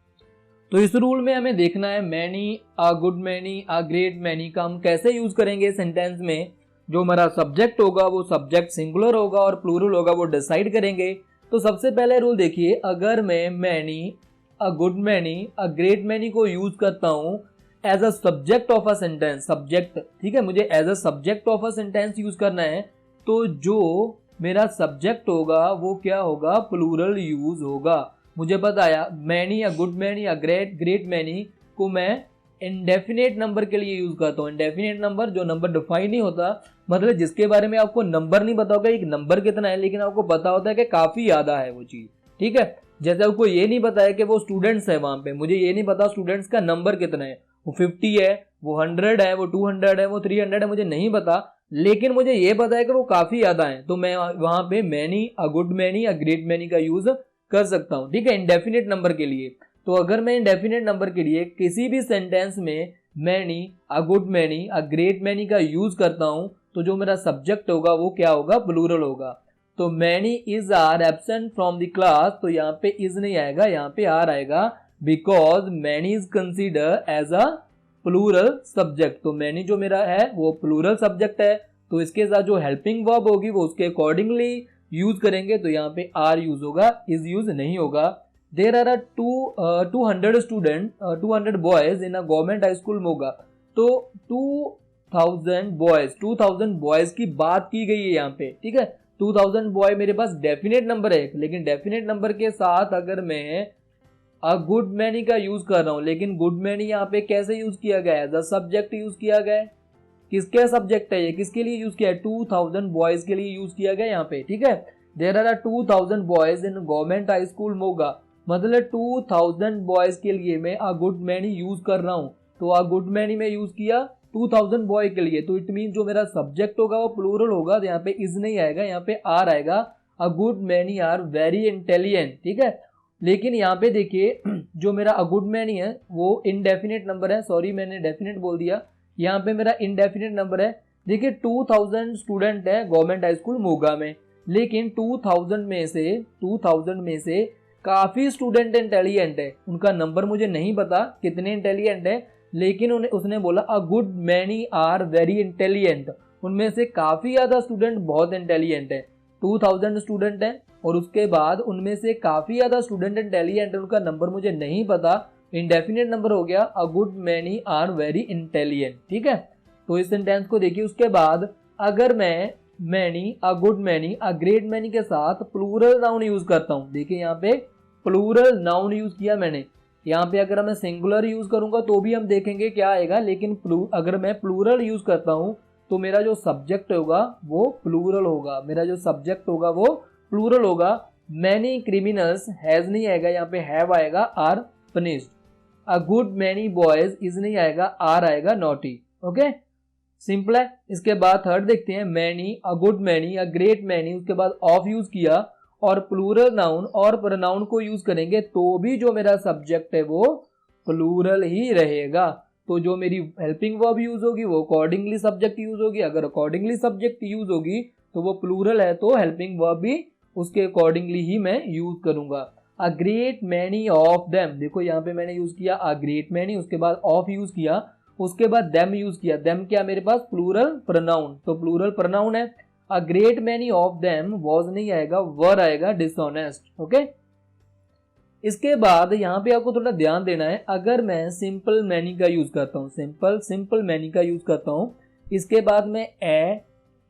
तो इस रूल में हमें देखना है many, a good many, a great many का हम कैसे यूज करेंगे सेंटेंस में। जो हमारा सब्जेक्ट होगा वो सब्जेक्ट सिंगुलर होगा और प्लूरल होगा, वो डिसाइड करेंगे। तो सबसे पहले रूल देखिए, अगर मैं many, a good many, a great many को यूज करता हूं as a subject of a sentence, subject, ठीक है, मुझे as a subject of a sentence use करना है, तो जो मेरा सब्जेक्ट होगा वो क्या होगा, प्लूरल यूज होगा। मुझे बताया मैनी या गुड मैनी या ग्रेट मैनी को मैं इंडेफिनेट नंबर के लिए यूज करता हूँ। इंडेफिनेट नंबर, जो नंबर डिफाइन नहीं होता, मतलब जिसके बारे में आपको नंबर नहीं पता होगा एक नंबर कितना है, लेकिन आपको पता होता है कि काफी ज्यादा है वो चीज। ठीक है, जैसे आपको ये नहीं पता है कि वो स्टूडेंट्स है वहां पे, मुझे ये नहीं पता स्टूडेंट्स का नंबर कितना है, वो 50 है, वो 100 है, वो 200 है, वो 300 है, मुझे नहीं पता, लेकिन मुझे ये पता है कि वो काफी ज्यादा है, तो मैं वहां पे मैनी, अ गुड मैनी या ग्रेट मैनी का यूज कर सकता हूं। ठीक है, इंडेफिनेट नंबर के लिए। तो अगर मैं इंडेफिनेट नंबर के लिए किसी भी सेंटेंस में many, a good many, a great many का यूज करता हूं, तो जो मेरा सब्जेक्ट होगा वो क्या होगा, प्लूरल होगा। तो many is are absent from the class, तो यहाँ पे इज नहीं आएगा, यहाँ पे आर आएगा, because many is consider as a plural subject. तो मैनी जो मेरा है वो प्लूरल सब्जेक्ट है, तो इसके साथ जो हेल्पिंग वर्ब होगी वो उसके अकॉर्डिंगली यूज करेंगे, तो यहाँ पे आर यूज होगा, इज यूज नहीं होगा। There are 200 student, 200 boys in a government high school Moga. तो 2000 बॉयज की बात की गई है यहाँ पे। ठीक है, 2000 बॉय मेरे पास डेफिनेट नंबर है, लेकिन डेफिनेट नंबर के साथ अगर मैं अ गुड मैनी का यूज कर रहा हूं, लेकिन गुड मैनी यहाँ पे कैसे यूज किया गया है, एज अ सब्जेक्ट यूज किया गया है। किसके सब्जेक्ट है ये, किसके लिए यूज किया है, 2000 बॉयज के लिए यूज किया गया यहाँ पे। ठीक है, there are 2000 boys in government high school Moga, मतलब 2000 बॉयज के लिए मैं अ गुड मैनी यूज कर रहा हूँ, तो अ गुड मैनी में यूज किया 2000 बॉय के लिए, तो इट मीन जो मेरा सब्जेक्ट होगा वो प्लूरल होगा, तो यहाँ पे इज नहीं आएगा, यहाँ पे आर आएगा। A good many are very intelligent. ठीक है, लेकिन यहाँ पे देखिए जो मेरा अ गुड मैनी है वो इनडेफिनेट नंबर है, सॉरी मैंने डेफिनेट बोल दिया, यहाँ पे मेरा इनडेफिनेट नंबर है। देखिए 2000 स्टूडेंट है गवर्नमेंट हाई स्कूल मोगा में, लेकिन 2000 में से काफी स्टूडेंट इंटेलिजेंट है, उनका नंबर मुझे नहीं पता कितने इंटेलिजेंट है, लेकिन उसने बोला a good many are very intelligent, उनमें से काफी ज्यादा स्टूडेंट बहुत इंटेलिजेंट है। 2000 स्टूडेंट है और उसके बाद उनमें से काफी ज्यादा स्टूडेंट इंटेलिजेंट है, उनका नंबर मुझे नहीं पता, इंडेफिनेट नंबर हो गया, a good many are very intelligent. ठीक है, तो इस सेंटेंस को देखिए। उसके बाद अगर मैं many, a good many, a great many के साथ प्लूरल नाउन यूज करता हूं, देखिए यहाँ पे प्लूरल नाउन यूज किया मैंने, यहाँ पे अगर मैं सिंगुलर यूज करूंगा तो भी हम देखेंगे क्या आएगा, लेकिन अगर मैं प्लूरल यूज करता हूं तो मेरा जो सब्जेक्ट होगा वो प्लूरल होगा, मेरा जो सब्जेक्ट होगा वो प्लूरल होगा। मैनी क्रिमिनल्स हैज नहीं आएगा, यहाँ पे हैव आएगा, are punished. A good many boys is नहीं आएगा, आर आएगा, नॉटी। ओके, सिंपल है। इसके बाद थर्ड देखते हैं, many, a good many, a great many, उसके बाद ऑफ यूज किया और प्लूरल नाउन और प्रोनाउन को यूज करेंगे तो भी जो मेरा सब्जेक्ट है वो प्लूरल ही रहेगा। तो जो मेरी हेल्पिंग वर्ब यूज होगी वो अकॉर्डिंगली सब्जेक्ट यूज होगी, अगर अकॉर्डिंगली सब्जेक्ट यूज होगी तो वो प्लूरल है, तो हेल्पिंग वर्ब भी उसके अकॉर्डिंगली ही मैं यूज करूंगा। अ ग्रेट मैनी ऑफ देम, देखो यहाँ पे मैंने यूज किया अ ग्रेट मैनी, उसके बाद ऑफ यूज किया, उसके बाद देम यूज किया, देम क्या मेरे पास प्लूरल प्रोनाउन, तो प्लूरल प्रोनाउन है। अ great many of them was नहीं आएगा, वर आएगा, डिसऑनेस्ट। ओके, इसके बाद यहाँ पे आपको थोड़ा ध्यान देना है, अगर मैं सिंपल मैनी का यूज करता हूँ, सिंपल मैनी का यूज करता हूँ, इसके बाद मैं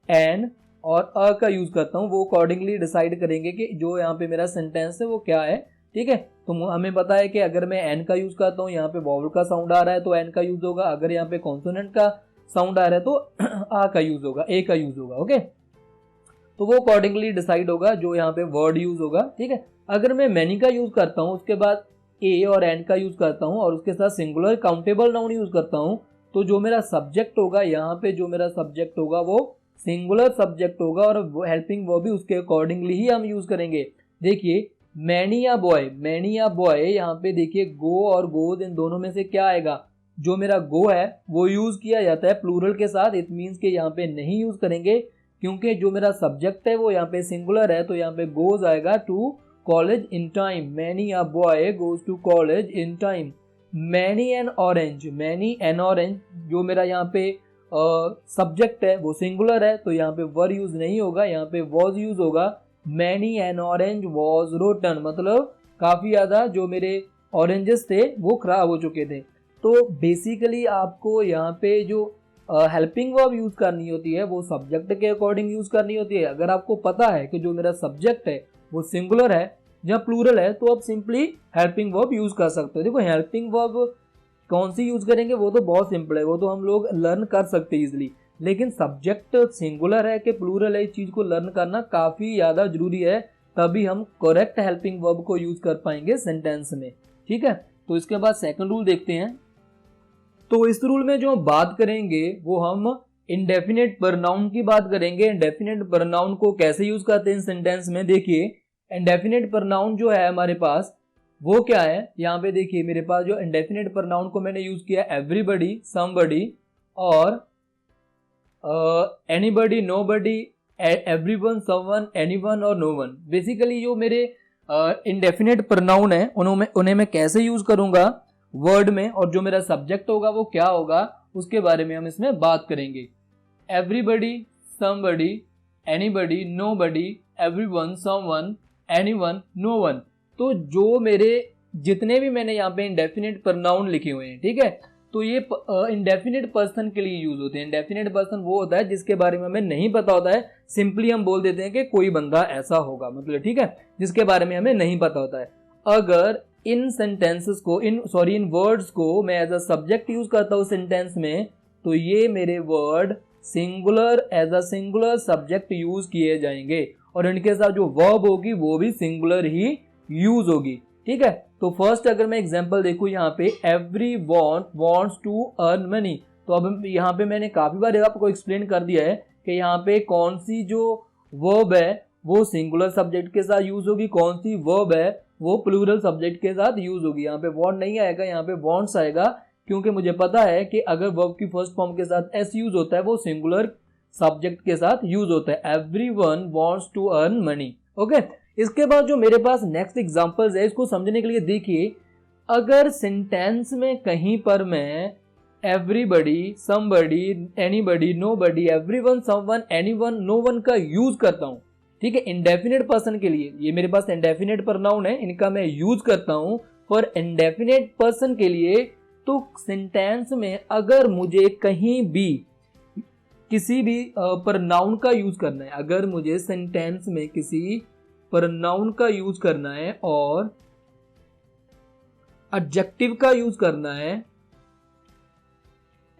एन और अ का यूज करता हूँ, वो अकॉर्डिंगली डिसाइड करेंगे कि जो यहाँ पे मेरा सेंटेंस है वो क्या है। ठीक है, तो हमें पता है कि अगर मैं एन का यूज करता हूँ, यहाँ पे वॉवल का साउंड आ रहा है तो एन का यूज होगा, अगर यहाँ पे कॉन्सोनेंट का साउंड आ रहा है तो आ का यूज होगा, ए का यूज होगा। ओके, तो वो अकॉर्डिंगली डिसाइड होगा जो यहाँ पे वर्ड यूज होगा। ठीक है, अगर मैं मैनी का यूज करता हूँ, उसके बाद ए और एन का यूज करता हूँ और उसके साथ सिंगुलर काउंटेबल नाउन यूज करता हूँ, तो जो मेरा सब्जेक्ट होगा, यहाँ पे जो मेरा सब्जेक्ट होगा वो सिंगुलर सब्जेक्ट होगा और हेल्पिंग वो भी उसके अकॉर्डिंगली ही हम यूज करेंगे। देखिए मैनी या बॉय, मैनी या बॉय, यहाँ पे देखिए गो और गोज इन दोनों में से क्या आएगा, जो मेरा गो है वो यूज किया जाता है प्लूरल के साथ। इट मीन्स के यहाँ पे नहीं यूज करेंगे क्योंकि जो मेरा सब्जेक्ट है वो यहाँ पे सिंगुलर है, तो यहाँ पे गोज आएगा to college in time. Many a boy goes to college in time. Many an orange, many an orange, जो मेरा यहाँ पे सब्जेक्ट है वो सिंगुलर है, तो यहाँ पे वर यूज नहीं होगा, यहाँ पे वॉज यूज होगा। Many an orange was rotten, मतलब काफी ज्यादा जो मेरे ऑरेंजेस थे वो खराब हो चुके थे। तो बेसिकली आपको यहाँ पे जो हेल्पिंग वर्ब यूज करनी होती है वो सब्जेक्ट के अकॉर्डिंग यूज करनी होती है। अगर आपको पता है कि जो मेरा सब्जेक्ट है वो सिंगुलर है या प्लूरल है तो आप सिंपली हेल्पिंग वर्ब यूज कर सकते हो। देखो हेल्पिंग वर्ब कौन सी यूज करेंगे वो तो बहुत सिंपल है, वो तो हम लोग लर्न कर सकते हैं इजिली, लेकिन सब्जेक्ट सिंगुलर है कि प्लूरल है इस चीज को लर्न करना काफी ज्यादा जरूरी है, तभी हम करेक्ट हेल्पिंग वर्ब को यूज कर पाएंगे सेंटेंस में। ठीक है, तो इसके बाद सेकंड रूल देखते हैं। तो इस रूल में जो बात करेंगे वो हम इंडेफिनेट प्रोनाउन की बात करेंगे। इंडेफिनेट प्रोनाउन को कैसे यूज करते हैं सेंटेंस में, देखिए इंडेफिनेट प्रोनाउन जो है हमारे पास वो क्या है। यहाँ पे देखिए मेरे पास जो इंडेफिनेट प्रोनाउन को मैंने यूज किया एवरीबडी, समबडी और anybody, nobody, everyone, someone, anyone और नोवन। बेसिकली जो मेरे इंडेफिनेट प्रोनाउन है उन्हें मैं कैसे यूज करूंगा वर्ड में, और जो मेरा सब्जेक्ट होगा वो क्या होगा उसके बारे में हम इसमें बात करेंगे। Everybody, somebody, anybody, nobody, everyone, someone, anyone, known. तो जो मेरे जितने भी मैंने यहाँ पे इंडेफिनेट प्रोनाउन लिखे हुए हैं, ठीक है, तो ये इंडेफिनेट पर्सन के लिए यूज होते हैं। इंडेफिनेट पर्सन वो होता है जिसके बारे में हमें नहीं पता होता है, सिंपली हम बोल देते हैं कि कोई बंदा ऐसा होगा, मतलब ठीक है, जिसके बारे में हमें नहीं पता होता है। अगर इन सेंटेंसेस को इन वर्ड्स को मैं एज अ सब्जेक्ट यूज करता हूँ सेंटेंस में, तो ये मेरे word singular as a singular subject use किए जाएंगे और इनके साथ जो वर्ब होगी वो भी सिंगुलर ही यूज होगी। ठीक है, तो फर्स्ट अगर मैं एग्जांपल देखूं यहाँ पे every wants to earn money, तो अब यहाँ पे मैंने काफी बार आपको एक्सप्लेन कर दिया है कि यहाँ पे कौन सी जो वर्ब है वो सिंगुलर सब्जेक्ट के साथ यूज होगी, कौन सी वर्ब है वो प्लूरल सब्जेक्ट के साथ यूज होगी। यहाँ पे वांट नहीं आएगा, यहाँ पे वांट्स आएगा, क्योंकि मुझे पता है कि अगर वर्ब की फर्स्ट फॉर्म के साथ एस यूज होता है वो सिंगुलर सब्जेक्ट के साथ यूज होता है। Everyone wants to earn money. Okay, इसके बाद जो मेरे पास नेक्स्ट एग्जांपल्स है इसको समझने के लिए देखिए, अगर सेंटेंस में कहीं पर मैं everybody, somebody, anybody, nobody, everyone, someone, anyone, known का यूज करता हूं, ठीक है, इंडेफिनेट पर्सन के लिए, ये मेरे पास इंडेफिनेट प्रोनाउन है, इनका मैं यूज करता हूं फॉर इंडेफिनेट पर्सन के लिए, तो सेंटेंस में अगर मुझे कहीं भी किसी भी प्रोनाउन का यूज करना है, अगर मुझे सेंटेंस में किसी प्रोनाउन का यूज करना है और एडजेक्टिव का यूज करना है,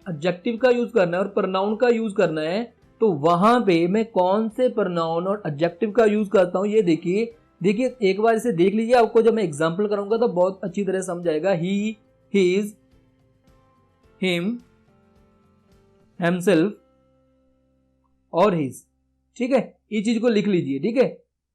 एडजेक्टिव का यूज करना है और प्रोनाउन का यूज करना है, तो वहां पे मैं कौन से प्रोनाउन और एडजेक्टिव का यूज करता हूं ये देखिए एक बार इसे देख लीजिए। आपको जब मैं एग्जांपल करूंगा तो बहुत अच्छी तरह समझ आएगा। ही, हिज, हिम, हिमसेल्फ और हिज। ठीक है, ये चीज को लिख लीजिए। ठीक है,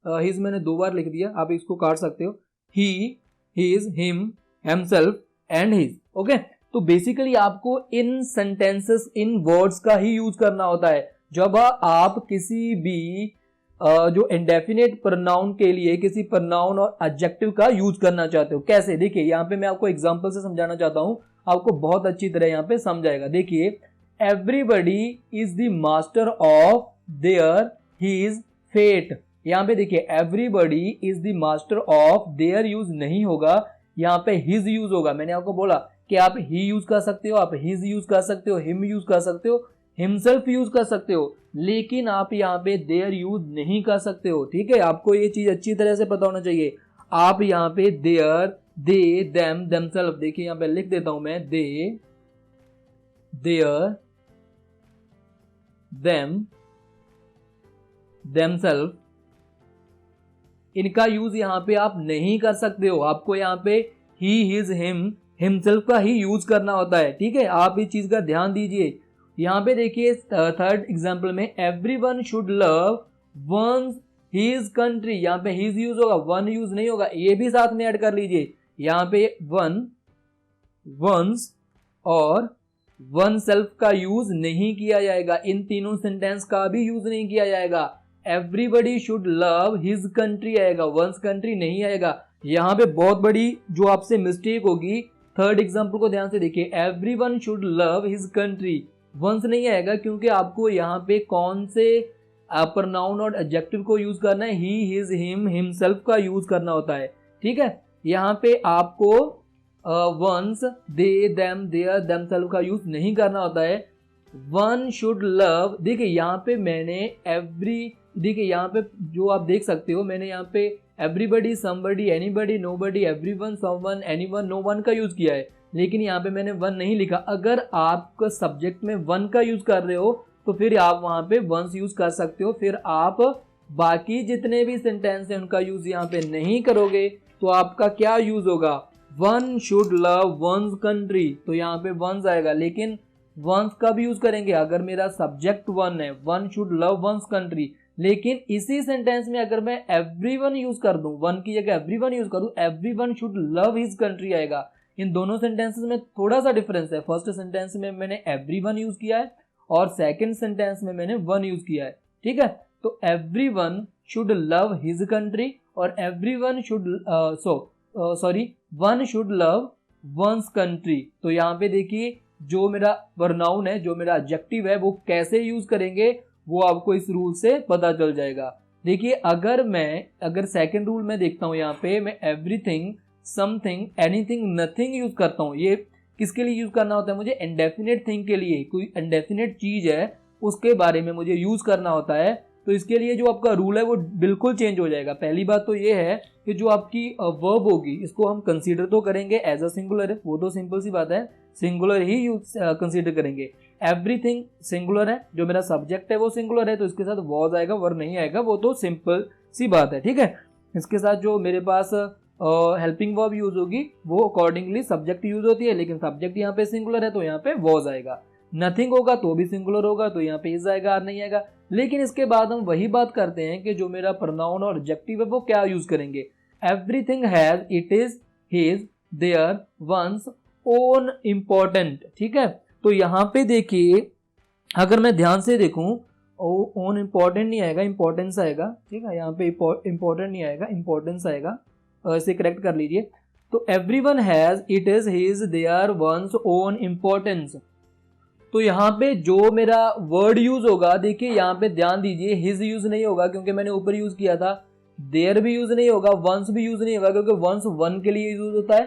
हिज मैंने 2 बार लिख दिया, आप इसको काट सकते हो। He, his, him, himself and his. Okay, तो बेसिकली आपको इन सेंटेंसेस, इन वर्ड्स का ही यूज करना होता है जब आप किसी भी जो इंडेफिनेट प्रोनाउन के लिए किसी प्रोनाउन और एडजेक्टिव का यूज करना चाहते हो। कैसे, देखिए यहाँ पे मैं आपको एग्जांपल से समझाना चाहता हूं, आपको बहुत अच्छी तरह यहाँ पे समझ आएगा। देखिए, everybody is the master of their his fate. यहाँ पे देखिए everybody is the master of their use नहीं होगा, यहाँ पे हिज यूज होगा। मैंने आपको बोला कि आप ही यूज कर सकते हो, आप हिज यूज कर सकते हो, हिम यूज कर सकते हो, हिमसेल्फ यूज कर सकते हो, लेकिन आप यहाँ पे देयर यूज नहीं कर सकते हो। ठीक है, आपको ये चीज अच्छी तरह से पता होना चाहिए। आप यहाँ पे देयर, दे, देम, देमसेल्फ, देखिए यहाँ पे लिख देता हूं मैं, दे, देयर, देम, देमसेल्फ, इनका यूज यहाँ पे आप नहीं कर सकते हो। आपको यहाँ पे ही, हिज, हिम, हिमसेल्फ का ही यूज करना होता है। ठीक है, आप इस चीज का ध्यान दीजिए। यहाँ पे देखिए थर्ड एग्जांपल में everyone should love ones his country, यहाँ पे हिज यूज होगा, वन यूज नहीं होगा, ये भी साथ में ऐड कर लीजिए। यहाँ पे वन, वंस और वन सेल्फ का यूज नहीं किया जाएगा, इन तीनों सेंटेंस का भी यूज नहीं किया जाएगा। Everybody should love his country आएगा, वंस कंट्री नहीं आएगा। यहाँ पे बहुत बड़ी जो आपसे मिस्टेक होगी, थर्ड एग्जाम्पल को ध्यान से देखिए, everyone should love his country, ones नहीं आएगा क्योंकि आपको यहाँ पे कौन से प्रोनाउन और एडजेक्टिव को यूज करना है, ही, हिज, हिम, हिमसेल्फ का यूज करना होता है। ठीक है, यहाँ पे आपको ones, they, them, their, themselves का यूज नहीं करना होता है। वन शुड लव, देखिए यहाँ पे मैंने एवरी, देखिए यहाँ पे जो आप देख सकते हो, मैंने यहाँ पे everybody, somebody, anybody, nobody, everyone, someone, anyone, no one का यूज किया है, लेकिन यहाँ पे मैंने वन नहीं लिखा। अगर आप सब्जेक्ट में वन का यूज कर रहे हो तो फिर आप वहां पे वंस यूज कर सकते हो, फिर आप बाकी जितने भी सेंटेंस हैं उनका यूज यहाँ पे नहीं करोगे, तो आपका क्या यूज होगा, one should love one's country, तो यहाँ पे वंस आएगा। लेकिन वंस का भी यूज करेंगे अगर मेरा सब्जेक्ट वन है, one should love one's country, लेकिन इसी सेंटेंस में अगर मैं एवरीवन यूज कर दूं, वन की जगह एवरीवन यूज कर दूं, everyone should love his country आएगा। इन दोनों सेंटेंसेस में थोड़ा सा डिफरेंस है, फर्स्ट सेंटेंस में मैंने एवरीवन यूज किया है और सेकंड सेंटेंस में मैंने वन यूज किया है। ठीक है, तो everyone should love his country और everyone should one should love one's country. तो यहाँ पे देखिए जो मेरा प्रोनाउन है, जो मेरा एडजेक्टिव है, वो कैसे यूज करेंगे वो आपको इस रूल से पता चल जाएगा। देखिए अगर सेकंड रूल में देखता हूँ, यहाँ पे मैं everything, something, anything, nothing use करता हूँ। ये किसके लिए यूज करना होता है मुझे, इंडेफिनेट थिंग के लिए, कोई इंडेफिनेट चीज है उसके बारे में मुझे यूज करना होता है। तो इसके लिए जो आपका रूल है वो बिल्कुल चेंज हो जाएगा। पहली बात तो ये है कि जो आपकी वर्ब होगी इसको हम कंसीडर तो करेंगे एज अ सिंगुलर है, वो तो सिंपल सी बात है, सिंगुलर ही यूज कंसीडर करेंगे। एवरीथिंग सिंगुलर है, जो मेरा सब्जेक्ट है वो सिंगुलर है, तो इसके साथ वॉज आएगा, वर नहीं आएगा, वो तो सिंपल सी बात है। ठीक है, इसके साथ जो मेरे पास हेल्पिंग वर्ब यूज होगी वो अकॉर्डिंगली सब्जेक्ट यूज होती है, लेकिन सब्जेक्ट यहाँ पे सिंगुलर है तो यहाँ पे वॉज आएगा। नथिंग होगा तो भी सिंगुलर होगा तो यहाँ पे इज आएगा, आर नहीं आएगा। लेकिन इसके बाद हम वही बात करते हैं कि जो मेरा प्रोनाउन और एडजेक्टिव है वो क्या यूज करेंगे। Everything has, it is, his, their, one's, own important. ठीक है, तो यहाँ पे देखिए अगर मैं ध्यान से देखूं, ओन इम्पोर्टेंट नहीं आएगा, इंपॉर्टेंस आएगा। ठीक है, यहाँ पे इंपॉर्टेंट नहीं आएगा, इंपॉर्टेंस आएगा, इसे करेक्ट कर लीजिए। तो everyone has, it is, his, their, one's, own importance. तो यहाँ पे जो मेरा वर्ड यूज होगा, देखिए यहाँ पे ध्यान दीजिए, हिज यूज नहीं होगा क्योंकि मैंने ऊपर यूज किया था, देयर भी यूज नहीं होगा, वंस भी यूज नहीं होगा क्योंकि वंस वन के लिए यूज होता है।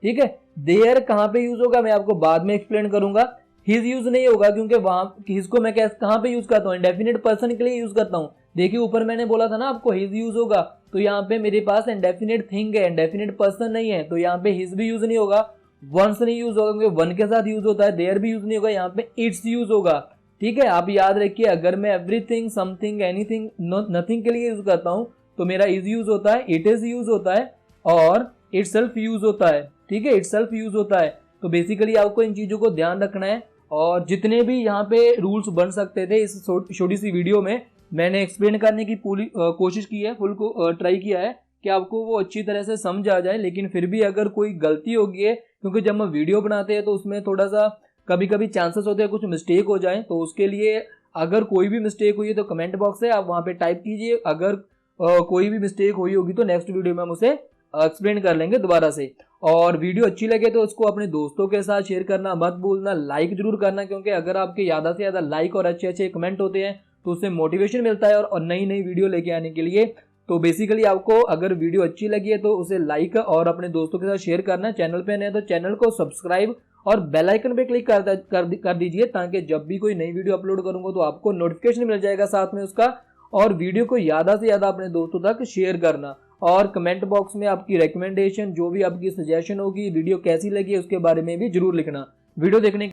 ठीक है, देयर कहाँ पे यूज होगा मैं आपको बाद में एक्सप्लेन करूंगा। हिज यूज नहीं होगा क्योंकि वहां हिज को मैं कहाँ पे यूज करता हूँ, इंडेफिनेट पर्सन के लिए यूज करता हूँ। देखिए ऊपर मैंने बोला था ना आपको हिज यूज होगा, तो यहाँ पे मेरे पास इंडेफिनेट थिंग है, इंडेफिनेट पर्सन नहीं है, तो यहाँ पे हिज भी यूज नहीं होगा, वंस नहीं यूज होगा क्योंकि वन के साथ यूज होता है, देयर भी यूज नहीं होगा, यहाँ पे इट्स यूज होगा। ठीक है, आप याद रखिए अगर मैं एवरीथिंग, समथिंग, एनीथिंग, नथिंग के लिए यूज करता हूँ तो मेरा इज यूज होता है, इट इज यूज होता है और इटसेल्फ यूज होता है। ठीक है, इटसेल्फ यूज होता है। तो बेसिकली आपको इन चीजों को ध्यान रखना है। और जितने भी यहाँ पे रूल्स बन सकते थे इस छोटी सी वीडियो में मैंने एक्सप्लेन करने की पूरी कोशिश की है, फुल को ट्राई किया है कि आपको वो अच्छी तरह से समझ आ जाए। लेकिन फिर भी अगर कोई गलती होगी है, क्योंकि जब हम वीडियो बनाते हैं तो उसमें थोड़ा सा कभी कभी चांसेस होते हैं कुछ मिस्टेक हो जाए, तो उसके लिए अगर कोई भी मिस्टेक हुई है तो कमेंट बॉक्स है, आप वहाँ पे टाइप कीजिए। अगर कोई भी मिस्टेक हुई होगी तो नेक्स्ट वीडियो में हम उसे एक्सप्लेन कर लेंगे दोबारा से। और वीडियो अच्छी लगे तो उसको अपने दोस्तों के साथ शेयर करना मत भूलना, लाइक जरूर करना, क्योंकि अगर आपके ज़्यादा से ज़्यादा लाइक और अच्छे अच्छे कमेंट होते हैं तो उससे मोटिवेशन मिलता है और नई नई वीडियो लेके आने के लिए। तो बेसिकली आपको अगर वीडियो अच्छी लगी है तो उसे लाइक और अपने दोस्तों के साथ शेयर करना। चैनल पे नए तो चैनल को सब्सक्राइब और बेल आइकन पे क्लिक कर दीजिए, ताकि जब भी कोई नई वीडियो अपलोड करूंगा तो आपको नोटिफिकेशन मिल जाएगा साथ में उसका। और वीडियो को ज़्यादा से ज़्यादा अपने दोस्तों तक शेयर करना। और कमेंट बॉक्स में आपकी रिकमेंडेशन, जो भी आपकी सजेशन होगी, वीडियो कैसी लगी उसके बारे में भी जरूर लिखना। वीडियो देखने